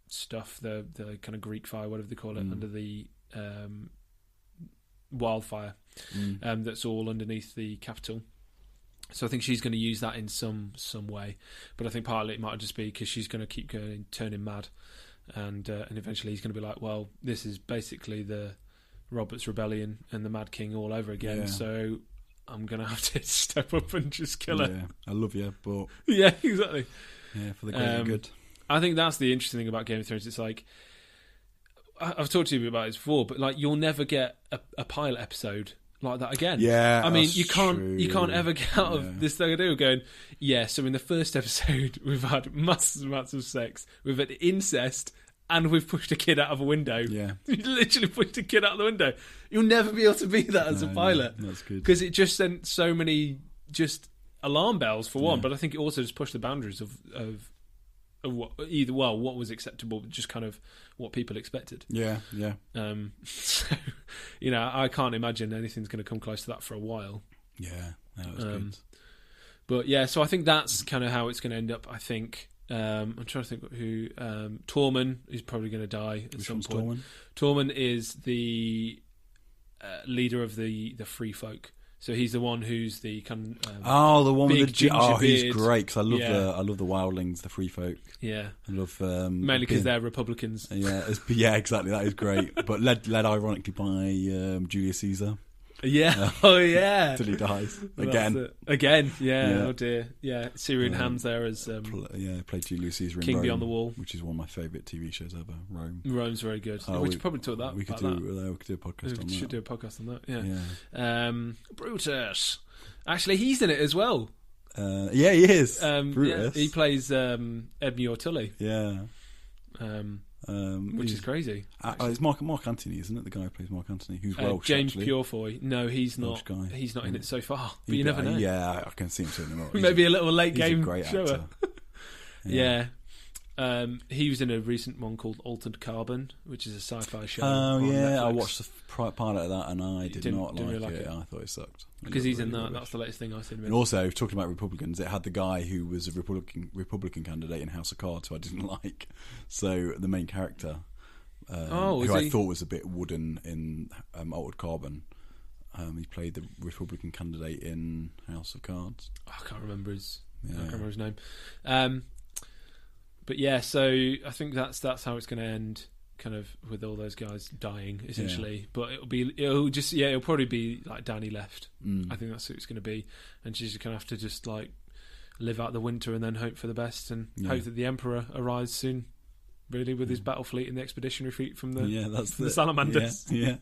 stuff, the kind of Greek fire, whatever they call it, under the wildfire that's all underneath the capital. So I think she's going to use that in some way. But I think partly it might just be because she's going to keep turning mad, and eventually he's going to be like, well, this is basically the Robert's Rebellion and the Mad King all over again. Yeah. So I'm going to have to step up and just kill her. Yeah, I love you, but... Yeah, exactly. Yeah, for the greater good. I think that's the interesting thing about Game of Thrones. It's like, I've talked to you about this before, but like you'll never get a pilot episode like that again. Yeah, I mean, you can't ever get out of this thing I do going, so in the first episode we've had massive amounts of sex, we've had incest, and we've pushed a kid out of a window. Yeah. You literally pushed a kid out of the window. You'll never be able to be that as a pilot. No, that's good. Because it just sent so many just alarm bells for one, but I think it also just pushed the boundaries of what was acceptable, just kind of what people expected. Yeah. So, I can't imagine anything's going to come close to that for a while. Yeah, that was good. But yeah, so I think that's kind of how it's going to end up, I think. I'm trying to think who Tormund is probably going to die at some point. Tormund is the leader of the Free Folk, so he's the one who's the kind of the one with the he's beard. Great because I love the wildlings, the Free Folk. Yeah, I love mainly because they're Republicans. Yeah, exactly. That is great, but led ironically by Julius Caesar. Yeah. Till he dies again. Yeah. Oh dear. Yeah. Syrian Ham's there as played Julius Caesar in King Rome, Beyond the Wall, which is one of my favourite TV shows ever. Rome's very good. We should probably talk about we could do a podcast on that. We should do a podcast on that. Yeah. Brutus. Actually, he's in it as well. He is. Brutus. He plays Edmure Tully. Yeah. Which is crazy. It's Mark Antony, isn't it? The guy who plays Mark Antony, who's Welsh. James actually. Purefoy. No, he's not. Guy. He's not in it so far. But you never know. Yeah, I can see him turning up. Maybe a little late game great shower. Yeah. He was in a recent one called Altered Carbon, which is a sci-fi show. Oh yeah, Netflix. I watched the pilot of that and I didn't really like it. I thought it sucked. Because he's in that. Rubbish. That's the latest thing I've seen. And also, talking about Republicans, it had the guy who was a Republican candidate in House of Cards who I didn't like. So the main character, who I thought was a bit wooden in Altered Carbon, he played the Republican candidate in House of Cards. I can't remember his name. But yeah, so I think that's how it's going to end, kind of with all those guys dying essentially. Yeah. But it'll probably be like Dany left. I think that's what it's going to be, and she's going to have to just like live out the winter and then hope for the best and hope that the Emperor arrives soon. Really, with his battle fleet and the expeditionary fleet from the Salamanders. Yeah,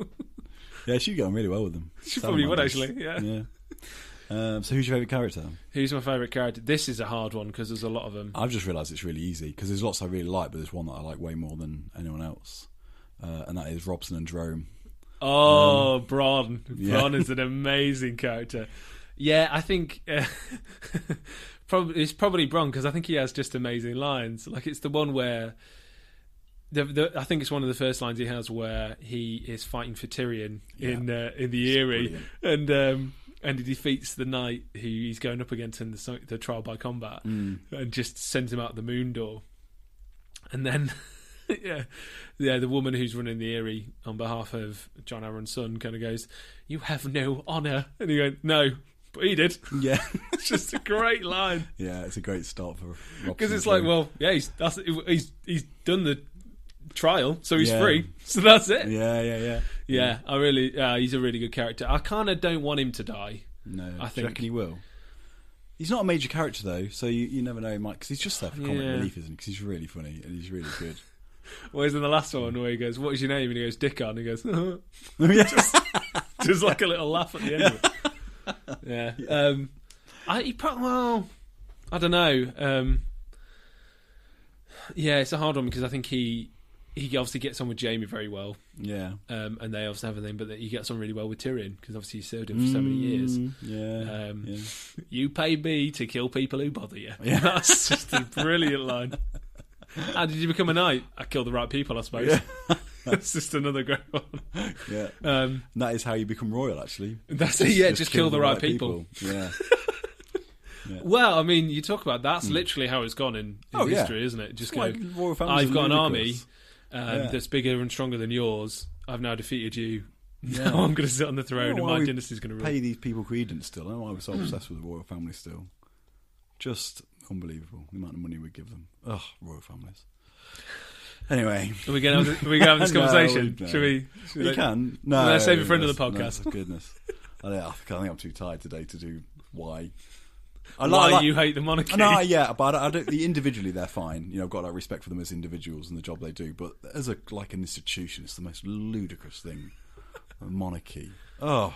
she'd get on really well with them. She probably would actually. Yeah. So who's your favourite character? Who's my favourite character? This is a hard one because there's a lot of them. I've just realised it's really easy because there's lots I really like, but there's one that I like way more than anyone else, and that is Robson and Jerome. Oh, Bronn. Bronn is an amazing character. Yeah, I think it's probably Bronn because I think he has just amazing lines. Like it's the one where I think it's one of the first lines he has where he is fighting for Tyrion in the Eyrie, and he defeats the knight who he's going up against in the trial by combat, and just sends him out the moon door. And then, the woman who's running the Eyrie on behalf of Jon Arryn's son kind of goes, "You have no honour," and he goes, "No." But he did. Yeah. It's just a great line. Yeah, it's a great start for Robson. Because it's like, well, yeah, he's done the trial, so he's free. So that's it. Yeah. I really, he's a really good character. I kind of don't want him to die. No, I think. Do you reckon he will? He's not a major character though, so you never know. He might, because he's just there for comic relief, isn't he? Because he's really funny and he's really good. Whereas in the last one where he goes, "What is your name?" and he goes, "Dickon," and he goes, Yeah. just like a little laugh at the end of it. Yeah. I don't know. Yeah, it's a hard one because I think he obviously gets on with Jaime very well. Yeah. And they obviously have a thing, but he gets on really well with Tyrion because obviously he served him for so many years. Yeah. You pay me to kill people who bother you. Yeah. That's just a brilliant line. How did you become a knight? I killed the right people, I suppose. Yeah. That's just another great one. Yeah. And that is how you become royal, actually. That's it, yeah, just kill the right people. Yeah. Yeah. Well, I mean, you talk about that's literally how it's gone in history, isn't it? Just go, I've got an army that's bigger and stronger than yours. I've now defeated you. Yeah. Now I'm going to sit on the throne and my dynasty's going to rule. Pay these people credence still. I don't know why we're so obsessed with the royal family still. Just unbelievable, the amount of money we give them. Ugh, royal families. Anyway. Are we going to have this conversation? No. Should we? We can. No. Let's save it for another podcast. No, goodness. I think I'm too tired today to do why. Why you hate the monarchy? No, yeah, but I don't. Individually, they're fine. You know, I've got respect for them as individuals and the job they do. But as an institution, it's the most ludicrous thing. A monarchy. Oh,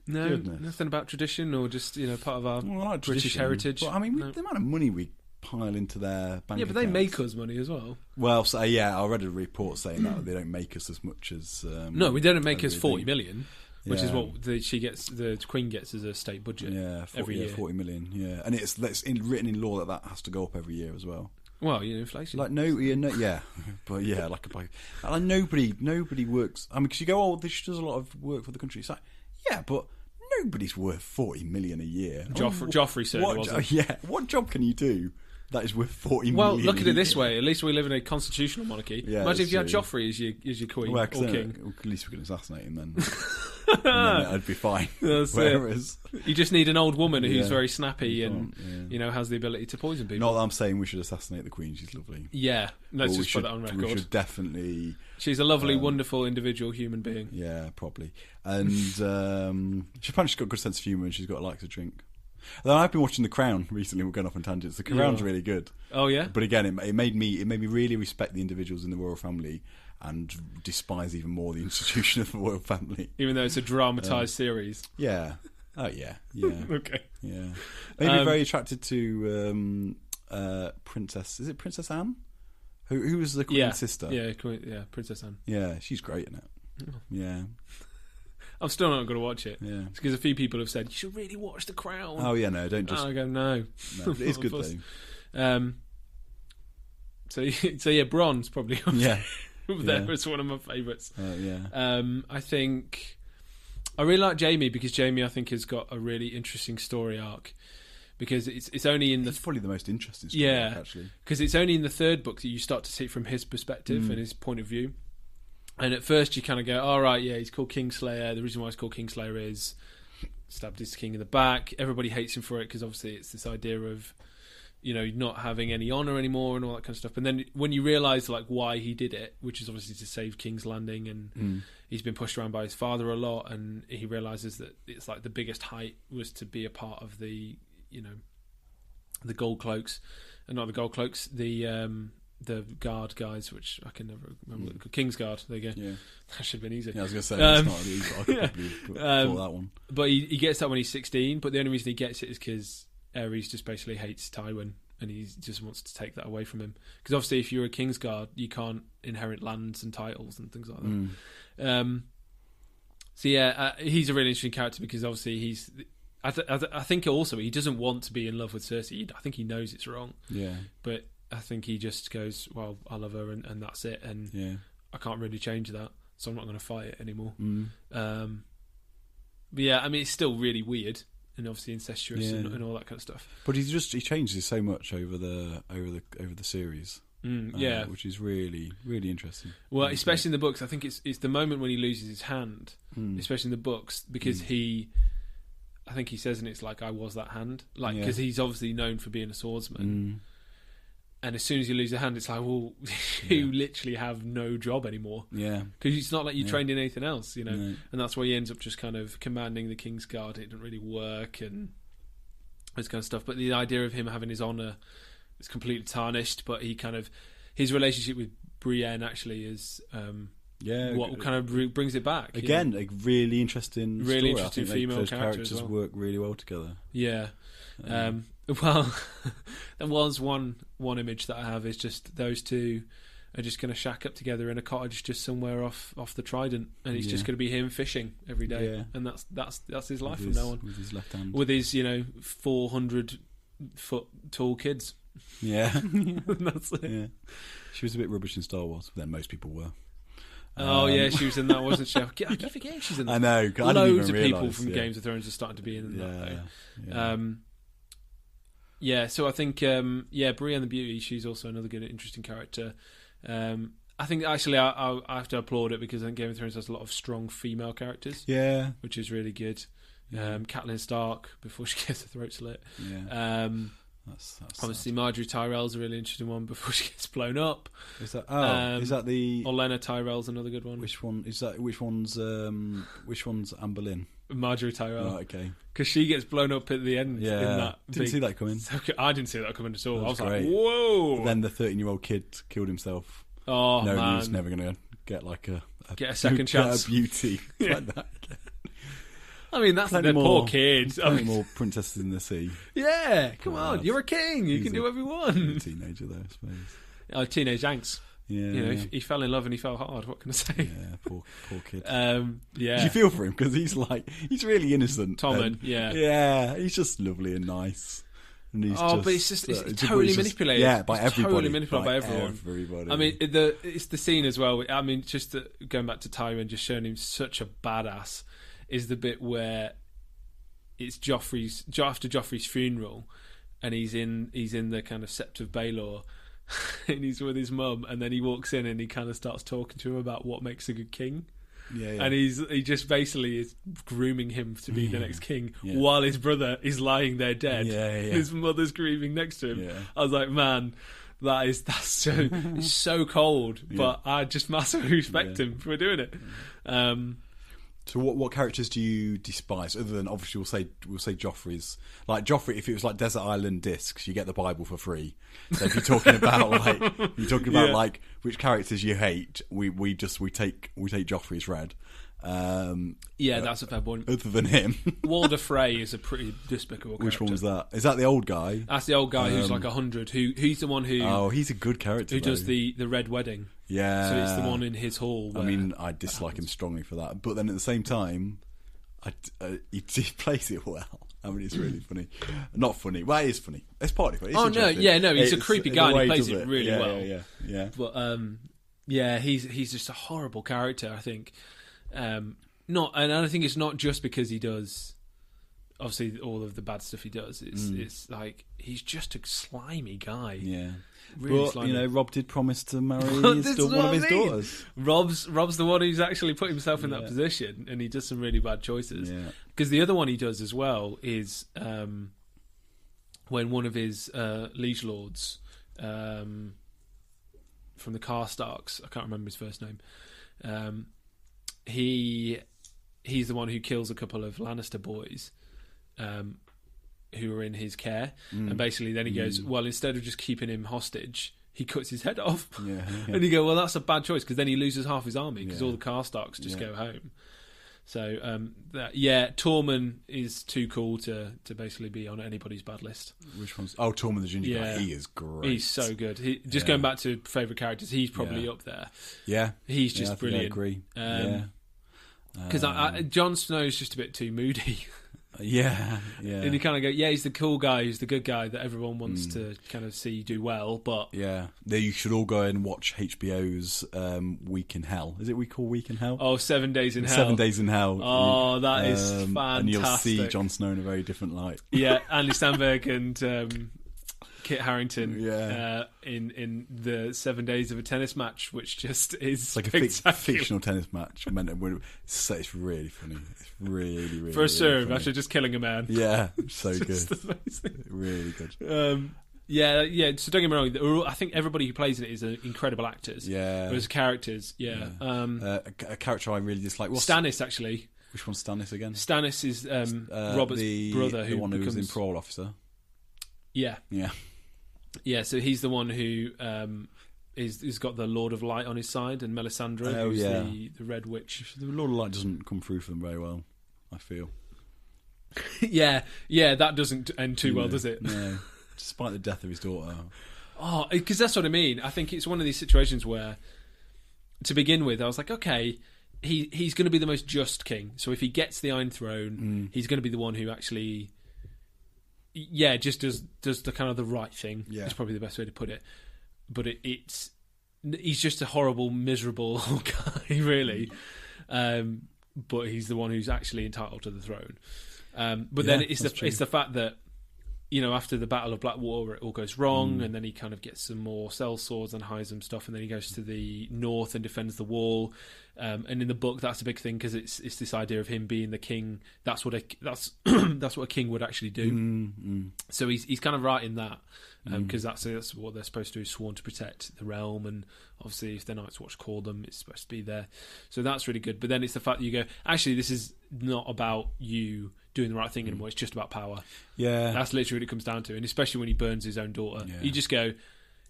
no, goodness. Nothing about tradition or just part of our British heritage. But I mean, the amount of money we pile into their bank but they accounts. make us money as well. Well, so, yeah, I read a report saying that they don't make us as much as. No, we don't make us 40 million. Which Yeah. is what the Queen gets as a state budget. Yeah, every year. 40 million. Yeah, and it's written in law that has to go up every year as well. Well, inflation. Like yeah, but yeah, like nobody works. I mean, because you go, oh, she does a lot of work for the country. It's like, yeah, but nobody's worth 40 million a year. Joffrey certainly wasn't. Yeah, what job can you do that is worth 40 million? Well, look at it this way. At least we live in a constitutional monarchy. Yeah, imagine if you had Joffrey as your queen or king. At least we can assassinate him then. And then I'd be fine. Whereas you just need an old woman who's very snappy and has the ability to poison people. Not that I'm saying we should assassinate the Queen. She's lovely. Yeah, let's just put that on record. We should definitely. She's a lovely, wonderful individual human being. Yeah, probably. And she's got a good sense of humour and she's got likes to drink. Though I've been watching The Crown recently. We're going off on tangents. The Crown's really good. Oh yeah. But again, it made me really respect the individuals in the royal family and despise even more the institution of the royal family. Even though it's a dramatised series. Yeah. Oh yeah. Okay. Yeah. Made me very attracted to Princess. Is it Princess Anne? Who was the Queen's sister? Yeah, Princess Anne. Yeah, she's great in it. Yeah. I'm still not going to watch it. Yeah. It's because a few people have said you should really watch The Crown. Oh yeah, no, don't just. And I go no. But it is good though. So yeah, Bron's probably up there. It's one of my favourites. I think I really like Jaime because Jaime I think has got a really interesting story arc because it's only in It's probably the most interesting story arc, actually, because it's only in the third book that you start to see it from his perspective and his point of view. And at first you kind of go, all right, yeah, he's called Kingslayer. The reason why he's called Kingslayer is stabbed his king in the back. Everybody hates him for it because obviously it's this idea of not having any honour anymore and all that kind of stuff. And then when you realise like why he did it, which is obviously to save King's Landing, and he's been pushed around by his father a lot, and he realises that it's like the biggest height was to be a part of the the Gold Cloaks, and not the Gold Cloaks, the guard guys, which I can never remember. King's Guard. There you go. Yeah, that should have been easy. Yeah, I was going to say it's not easy. I could probably thought that one. But he gets that when he's 16. But the only reason he gets it is because Aerys just basically hates Tywin, and he just wants to take that away from him. Because obviously, if you're a King's Guard, you can't inherit lands and titles and things like that. So yeah, he's a really interesting character because obviously he's. I think also he doesn't want to be in love with Cersei. I think he knows it's wrong. Yeah, but I think he just goes, well, I love her and that's it, and I can't really change that, so I'm not going to fight it anymore. But yeah, I mean, it's still really weird and obviously incestuous and all that kind of stuff. But he changes so much over the series. Which is really, really interesting. Well, especially in the books, I think it's the moment when he loses his hand, especially in the books, because I think he says, and it's like, I was that hand, like because he's obviously known for being a swordsman. And as soon as you lose a hand, it's like, well, you literally have no job anymore. Yeah. Because it's not like you trained in anything else, No. And that's why he ends up just kind of commanding the King's Guard. It didn't really work and this kind of stuff. But the idea of him having his honour is completely tarnished, but he kind of... his relationship with Brienne actually is what kind of brings it back. Again, a really interesting story. Interesting female those character characters as well. work really well together. Yeah. Well, there was one image that I have is just those two are just going to shack up together in a cottage just somewhere off the Trident, and it's just going to be him fishing every day, and that's his life from now on. With his left hand, with his 400-foot tall kids. Yeah, that's it. Yeah, she was a bit rubbish in Star Wars, but then most people were. Oh yeah, she was in that, wasn't she? I keep forgetting she's in that. I know. Loads of people from Games of Thrones are starting to be in that. Though. Yeah, so I think Brienne the Beauty, she's also another good, interesting character. I think actually I have to applaud it because I think Game of Thrones has a lot of strong female characters. Yeah, which is really good. Catelyn Stark before she gets her throat slit. Yeah. That's obviously sad. Marjorie Tyrell's a really interesting one before she gets blown up. Is that the Olenna Tyrell's another good one. Which one is that? Which one's Anne Boleyn? Marjorie Tyrell. Oh, okay. Because she gets blown up at the end. Yeah, in that didn't see that coming. I didn't see that coming at all. I was great. Like, whoa! But then the 13-year-old kid killed himself. Oh no, man, he was never going to get like a second chance. A beauty like that. I mean, that's the poor kid. More princesses in the sea. Yeah, come on, you're a king. You can do whatever you want. Teenager though, I suppose. Teenage angst. Yeah, he fell in love and he fell hard. What can I say? Yeah, poor kid. Yeah. Do you feel for him because he's really innocent? Tommen, yeah, he's just lovely and nice. And he's but it's totally manipulated. Yeah, by everybody. Totally manipulated by everyone. Everybody. I mean, it's the scene as well. I mean, just going back to Tywin, just showing him such a badass is the bit where it's after Joffrey's funeral, and he's in the kind of Sept of Baelor, and he's with his mum, and then he walks in and he kind of starts talking to him about what makes a good king. Yeah. And he just basically is grooming him to be the next king while his brother is lying there dead. His mother's grieving next to him. Yeah. I was like, man, that's so it's so cold, but I just massively respect him for doing it. So what characters do you despise other than obviously we'll say Joffrey's, like Joffrey? If it was like Desert Island Discs, you get the Bible for free. So if you're talking about like which characters you hate, we take Joffrey's red. That's a fair point. Other than him, Walder Frey is a pretty despicable character. Which one was that? Is that the old guy? That's the old guy who's like 100. He's the one who? Oh, he's a good character. Who does the red wedding? Yeah. So it's the one in his hall. I mean, I dislike him strongly for that, but then at the same time, he plays it well. I mean, it's really funny. Not funny. Well, it is funny. It's partly funny. He's a creepy guy and he plays it really well. Yeah. But he's just a horrible character, I think. And I think it's not just because he does obviously all of the bad stuff he does. It's like he's just a slimy guy. Yeah. Really but slimy. Robb did promise to marry one of his daughters. Robb's the one who's actually put himself in that position, and he does some really bad choices. Because the other one he does as well is when one of his liege lords from the Karstarks, I can't remember his first name. He's the one who kills a couple of Lannister boys who are in his care, and basically then he goes, well, instead of just keeping him hostage, he cuts his head off. And you go, well, that's a bad choice, because then he loses half his army, because all the Karstarks just go home. So Tormund is too cool to basically be on anybody's bad list. Which one's? Oh, Tormund the Ginger guy. He is great. He's so good. Going back to favourite characters, he's probably up there. Yeah, he's just brilliant. I agree. Because Jon Snow's just a bit too moody. Yeah. And you kind of go, he's the cool guy, he's the good guy that everyone wants to kind of see do well, but... Yeah. You should all go and watch HBO's Week in Hell. Is it we call Week in Hell? Oh, 7 Days in Hell. 7 Days in Hell. Oh, that is fantastic. And you'll see Jon Snow in a very different light. Yeah, Andy Samberg and Kit Harington in the 7 days of a tennis match, which just is it's like a fictional tennis match. It's really funny. It's really for a serve funny. after just killing a man. Yeah, so good. Amazing. Really good. So don't get me wrong. I think everybody who plays in it is incredible actors. Yeah, but as characters, a character I really dislike. Stannis, actually. Which one's Stannis again? Stannis is Robert's brother, the one who was in parole officer. Yeah. So he's the one who he's got the Lord of Light on his side, and Melisandre, who's the Red Witch. The Lord of Light doesn't come through for them very well, I feel. yeah, that doesn't end too well, does it? No, despite the death of his daughter. Oh, because that's what I mean. I think it's one of these situations where, to begin with, I was like, okay, he's going to be the most just king. So if he gets the Iron Throne, he's going to be the one who actually, just does the kind of the right thing. Yeah. Is probably the best way to put it. But he's just a horrible, miserable guy, really. But he's the one who's actually entitled to the throne. But then it's the fact that, after the Battle of Blackwater, it all goes wrong, and then he kind of gets some more sellswords and hides some stuff, and then he goes to the north and defends the wall. And in the book, that's a big thing because it's this idea of him being the king. That's what a king would actually do. So he's kind of right in that because that's what they're supposed to do, sworn to protect the realm, and obviously if the Night's Watch call them, it's supposed to be there. So that's really good. But then it's the fact that you go, actually, this is not about you doing the right thing anymore. It's just about power. Yeah, that's literally what it comes down to. And especially when he burns his own daughter, you just go,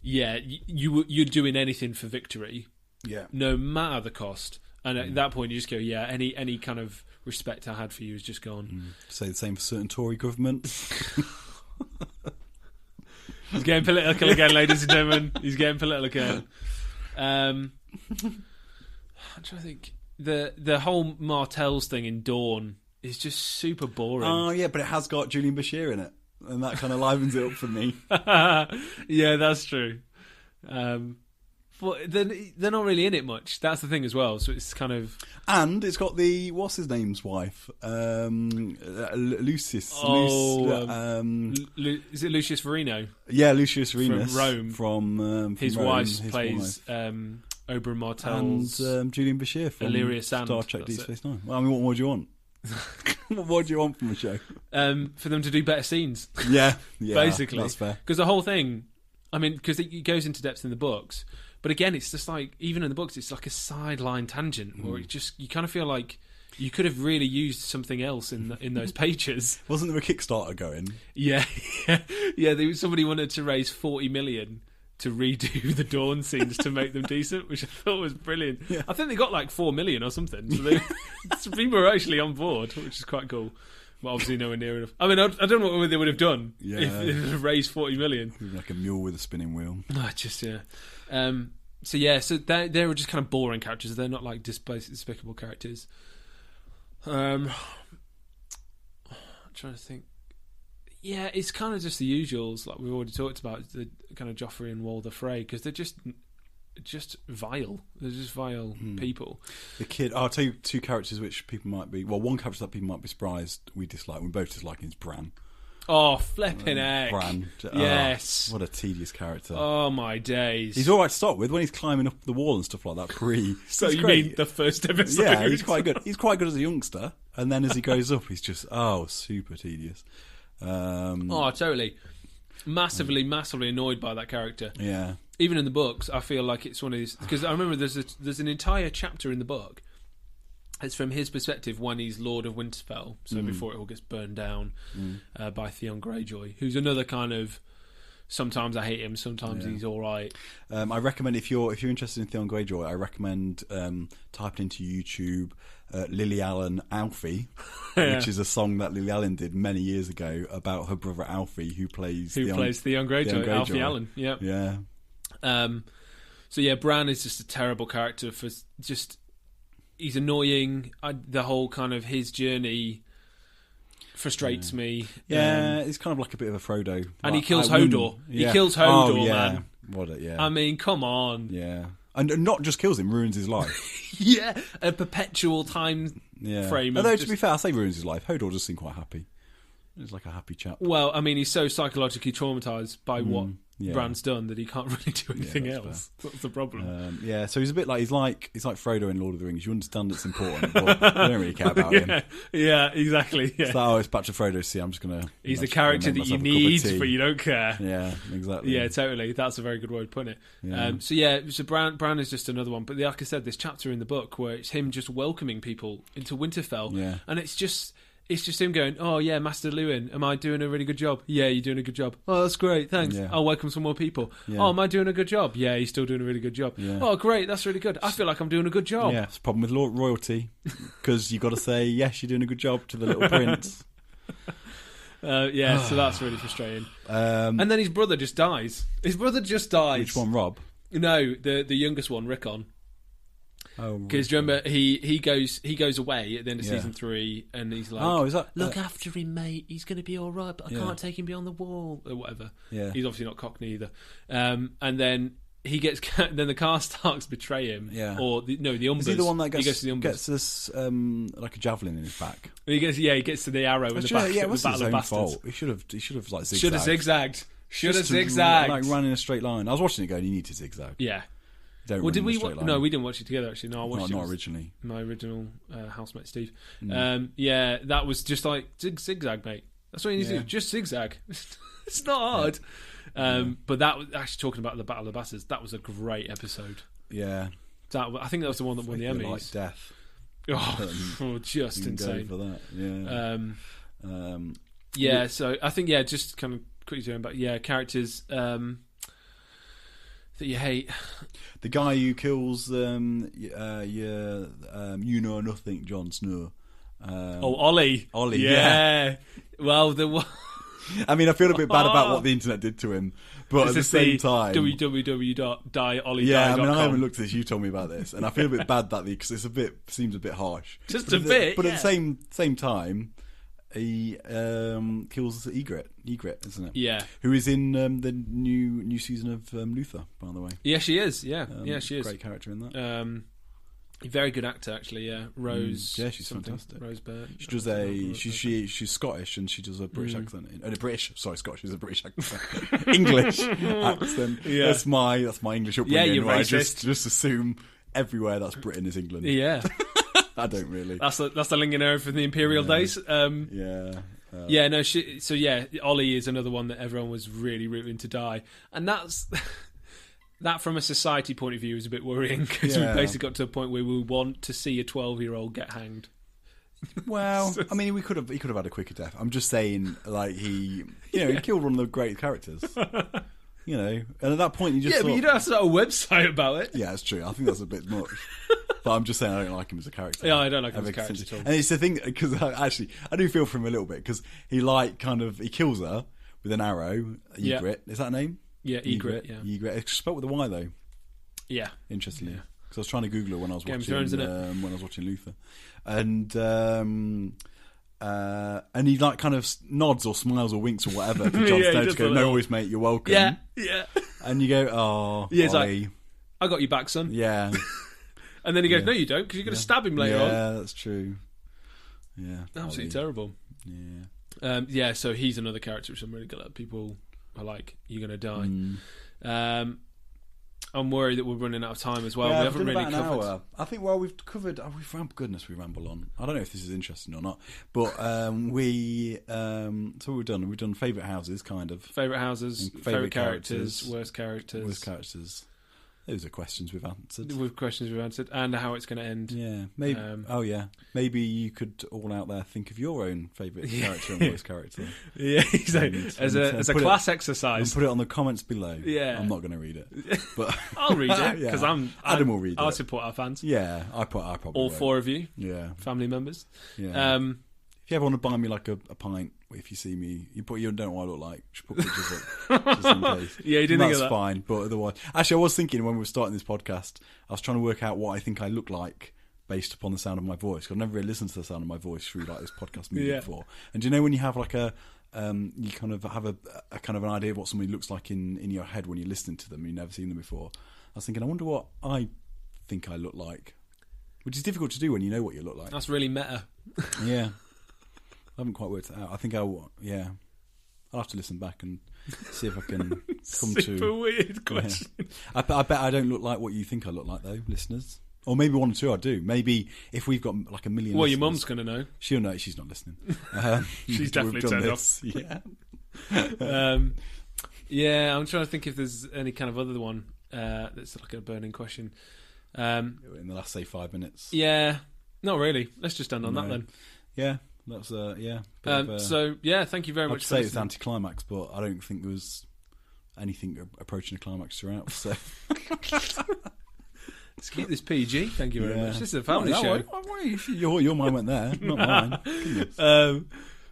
you're doing anything for victory. Yeah, no matter the cost. And at that point, you just go, any kind of respect I had for you is just gone. Say the same for certain Tory governments. He's getting political again, ladies and gentlemen. He's getting political again. I'm trying to think. The whole Martells thing in Dawn is just super boring. Oh yeah, but it has got Julian Bashir in it, and that kind of livens it up for me. Yeah, that's true. But they're not really in it much. That's the thing as well. So it's kind of... And it's got the... What's his name's wife? Lucius. Is it Lucius Verino? Yeah, Lucius Verino. From Rome. From his Rome. wife plays Oberyn Martell's... And Julian Bashir from Illyria Sand. Star Trek Deep Space Nine. Well, I mean, what more do you want? What more do you want from the show? For them to do better scenes. Yeah, basically. That's fair. Because the whole thing... I mean, because it goes into depth in the books... But again, it's just like, even in the books, it's like a sideline tangent where you kind of feel like you could have really used something else in those pages. Wasn't there a Kickstarter going? Yeah. Somebody wanted to raise 40 million to redo the Dawn scenes to make them decent, which I thought was brilliant. Yeah. I think they got like 4 million or something. So people were actually on board, which is quite cool. But obviously nowhere near enough. I mean, I don't know what they would have done if they raised 40 million. Like a mule with a spinning wheel. So they were just kind of boring characters. They're not like despicable characters. I'm trying to think. Yeah, it's kind of just the usuals, like we've already talked about, the kind of Joffrey and Walder Frey, because they're just vile. They're just vile people. The kid. I'll tell you two characters which people might be. Well, one character that people might be surprised we dislike. We both dislike is Bran. Oh, flipping heck. Bran. Yes. What a tedious character. Oh, my days. He's all right to start with when he's climbing up the wall and stuff like that. So you mean the first episode? Yeah, he's quite good. He's quite good as a youngster. And then as he grows up, he's just, super tedious. Totally. Massively annoyed by that character. Yeah. Even in the books, I feel like it's one of these... Because I remember there's an entire chapter in the book. It's from his perspective when he's Lord of Winterfell, so before it all gets burned down by Theon Greyjoy, who's another kind of... Sometimes I hate him, sometimes he's all right. I recommend, if you're interested in Theon Greyjoy, I recommend typing into YouTube Lily Allen Alfie, which is a song that Lily Allen did many years ago about her brother Alfie, who plays Theon Greyjoy. Alfie Allen. Yep. Yeah. Bran is just a terrible character for just... He's annoying. The whole kind of his journey frustrates me. Yeah, he's kind of like a bit of a Frodo. And he kills Hodor. He kills Hodor, man. I mean, come on. Yeah. And not just kills him, ruins his life. Yeah, a perpetual time frame. Although, to be fair, I say ruins his life. Hodor does seem quite happy. He's like a happy chap. Well, I mean, he's so psychologically traumatised by what Bran's done that he can't really do anything else. That's the problem. So he's a bit like he's like Frodo in Lord of the Rings. You understand it's important, but you don't really care about him. Yeah, exactly. Yeah. So it's back to Frodo. See, I'm just gonna. He's the character that you need, but you don't care. Yeah, exactly. Yeah, totally. That's a very good way of putting it. Yeah. So Bran is just another one. But like I said, this chapter in the book where it's him just welcoming people into Winterfell, and it's it's just him going, "Oh yeah, Master Lewin, am I doing a really good job? Yeah, you're doing a good job. Oh, that's great, thanks. Yeah. I'll welcome some more people. Yeah. Oh, am I doing a good job? Yeah, he's still doing a really good job. Yeah. Oh, great, that's really good. I feel like I'm doing a good job. Yeah, it's a problem with royalty because you got to say yes, you're doing a good job to the little prince. Yeah, so that's really frustrating. And then his brother just dies. His brother just dies. Which one, Rob? No, the youngest one, Rickon. Oh, because remember he goes away at the end of season 3, and he's like, "Oh, is that look after him, mate? He's going to be all right, but I can't take him beyond the wall or whatever." Yeah, he's obviously not Cockney either. And then he gets then the Karstarks betray him. Yeah, or the Umbers. Is he the one that goes to the Umbers. gets this like a javelin in his back? He gets to the arrow in the back. Yeah, at it was the Battle his of own Bastards. fault. He should have like zigzagged. Should have zigzagged. Like ran in a straight line. I was watching it going, you need to zigzag. Yeah. Did we? No, we didn't watch it together. Actually, no, I watched it. Not originally. My original housemate Steve. Yeah, that was just like zigzag, mate. That's what you need to do. Just zigzag. It's not hard. But that was actually talking about the Battle of Bastards. That was a great episode. Yeah, I think that was the one that won the Emmys. Like death. Oh, just insane for that. Yeah. Yeah. So I think just kind of quickly doing back. Yeah, characters. That you hate. The guy who kills you know nothing, Jon Snow. Ollie. Ollie, yeah. Well, I mean, I feel a bit bad about what the internet did to him, but at the same time, www.dieollie.com. Yeah, I mean, I haven't looked at this. You told me about this, and I feel a bit bad that because it's seems a bit harsh. Just but a bit, but at the same time, he kills Ygritte, isn't it? Yeah. Who is in the new season of Luther, by the way. Yeah, she is. Yeah, she is. Great character in that. Very good actor, actually. Yeah, Rose. Yeah, she's fantastic. Rose Byrne. She does she's Scottish and she does a British accent. Scottish is a British accent. English accent. Yeah. That's my English upbringing. Yeah, you're racist. Just assume everywhere that's Britain is England. Yeah. I don't really. That's the lingo from the imperial days. Yeah, no. Ollie is another one that everyone was really rooting to die, and that's that from a society point of view is a bit worrying because we basically got to a point where we want to see a 12-year-old get hanged. Well, I mean, he could have had a quicker death. I'm just saying, like he killed one of the great characters. And at that point, you just but you don't have to start a website about it. Yeah, that's true. I think that's a bit much. But I'm just saying I don't like him as a character. Yeah, I don't like him as a character at all. And it's the thing, because I do feel for him a little bit, because he he kills her with an arrow. Ygritte. Is that her name? Yeah, Ygritte. Yeah. Ygritte. It's spelled with a Y, though. Yeah. Interestingly. Because I was trying to Google it when I was watching Luther. And he like kind of nods or smiles or winks or whatever to Jon Snow to go, "No worries, mate, you're welcome." Yeah. And you go, "Oh, yeah, it's like, I got your back, son." Yeah. And then he goes, "No, you don't, because you're going to stab him later on." Yeah, that's true. Yeah, absolutely terrible. Yeah. So he's another character which I'm really glad people are like, "You're going to die." I'm worried that we're running out of time as well. Yeah, we haven't really covered. Hour. I think we've covered. We ramble on. I don't know if this is interesting or not, but so what we've done. We've done favourite houses, kind of favourite houses, favourite characters, worst characters. Those are questions we've answered. And how it's going to end. Yeah, maybe. Maybe you could all out there think of your own favourite character and worst character. Yeah, exactly. As a class exercise, and put it on the comments below. Yeah, I'm not going to read it, but I'll read it because Adam will read it. I'll support our fans. Yeah, I probably all won't. 4 of you. Yeah, family members. Yeah. If you ever want to buy me like a pint, if you see me, you don't know what I look like. Just put pictures up, just in case. Yeah, you didn't think of that. That's fine, but otherwise, actually, I was thinking when we were starting this podcast, I was trying to work out what I think I look like based upon the sound of my voice. I've never really listened to the sound of my voice through like this podcast media before. And do you know when you have like you kind of have a kind of an idea of what somebody looks like in your head when you're listening to them, you've never seen them before. I was thinking, I wonder what I think I look like, which is difficult to do when you know what you look like. That's really meta. Yeah. I haven't quite worked it out. I think I'll have to listen back and see if I can come to... Super weird question. Yeah. I bet I don't look like what you think I look like, though, listeners. Or maybe 1 or 2 I do. Maybe if we've got like 1 million Well, listeners, your mum's going to know. She'll know. She's not listening. She's definitely turned off. Yeah. Yeah, I'm trying to think if there's any kind of other one that's like a burning question. In the last, say, 5 minutes. Yeah. Not really. Let's just end on that then. Yeah. That's yeah. So yeah, thank you very much. I'd say it's anticlimax, but I don't think there was anything approaching a climax throughout. So let's keep this PG. Thank you very much. This is a family show. Your mind went there, not mine.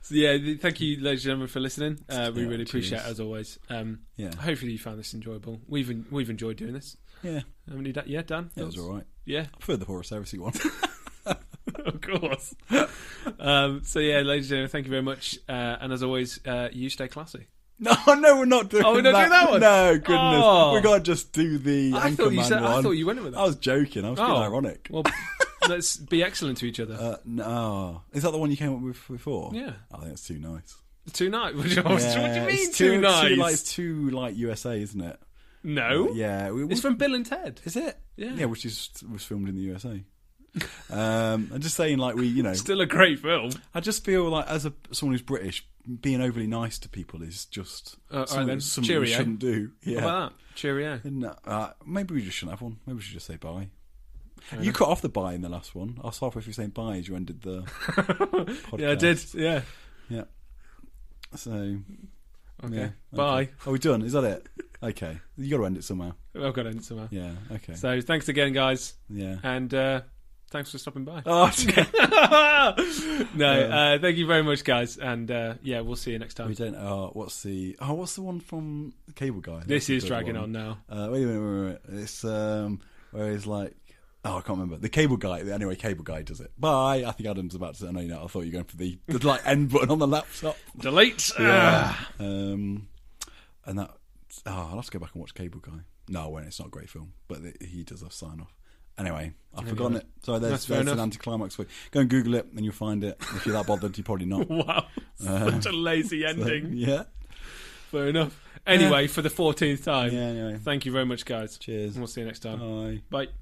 So yeah, thank you, ladies and gentlemen, for listening. We really appreciate it as always. Hopefully you found this enjoyable. We've enjoyed doing this. Yeah. Yeah, Dan? Yeah, it was all right. Yeah. I prefer the Horus Heresy one. Of course. So yeah, ladies and gentlemen, thank you very much. And as always, you stay classy. No, we're not doing that. Oh, we're not doing that one? No, goodness. Oh. We got to just do the Anchorman one. I thought you went with that. I was joking. I was being ironic. Well, let's be excellent to each other. No. Is that the one you came up with before? Yeah. I think it's too nice. Too nice? What do you mean too nice? It's too like USA, isn't it? No. Yeah. It's from Bill and Ted. Is it? Yeah. Yeah, which was filmed in the USA. I'm just saying, like, still a great film. I just feel like, as someone who's British, being overly nice to people is just something we shouldn't do. Yeah. What about that? Cheerio. Maybe we just shouldn't have one. Maybe we should just say bye. You cut off the bye in the last one. I was halfway through saying bye as you ended the podcast. Yeah, I did. Yeah. Yeah. So. Okay. Yeah, bye. Okay. Are we done? Is that it? Okay. You got to end it somehow. I've got to end it somehow. Yeah. Okay. So thanks again, guys. Yeah. And thanks for stopping by. Oh, no. Thank you very much, guys. And yeah, we'll see you next time. We don't. What's the one from the Cable Guy? This is dragging on now. Wait a minute. It's where he's like. Oh, I can't remember. The Cable Guy. Anyway, Cable Guy does it. Bye. I think Adam's about to. No, I thought you were going for the like end button on the laptop. Delete. Yeah. And that. I'll have to go back and watch Cable Guy. No, I won't. It's not a great film, but he does a sign off. Anyway, I've forgotten it. So there's an anticlimax for you. Go and Google it, and you'll find it. If you're that bothered, you're probably not. Wow, such a lazy ending. So, yeah, fair enough. Anyway, for the 14th time. Yeah. Anyway, thank you very much, guys. Cheers. And we'll see you next time. Bye. Bye.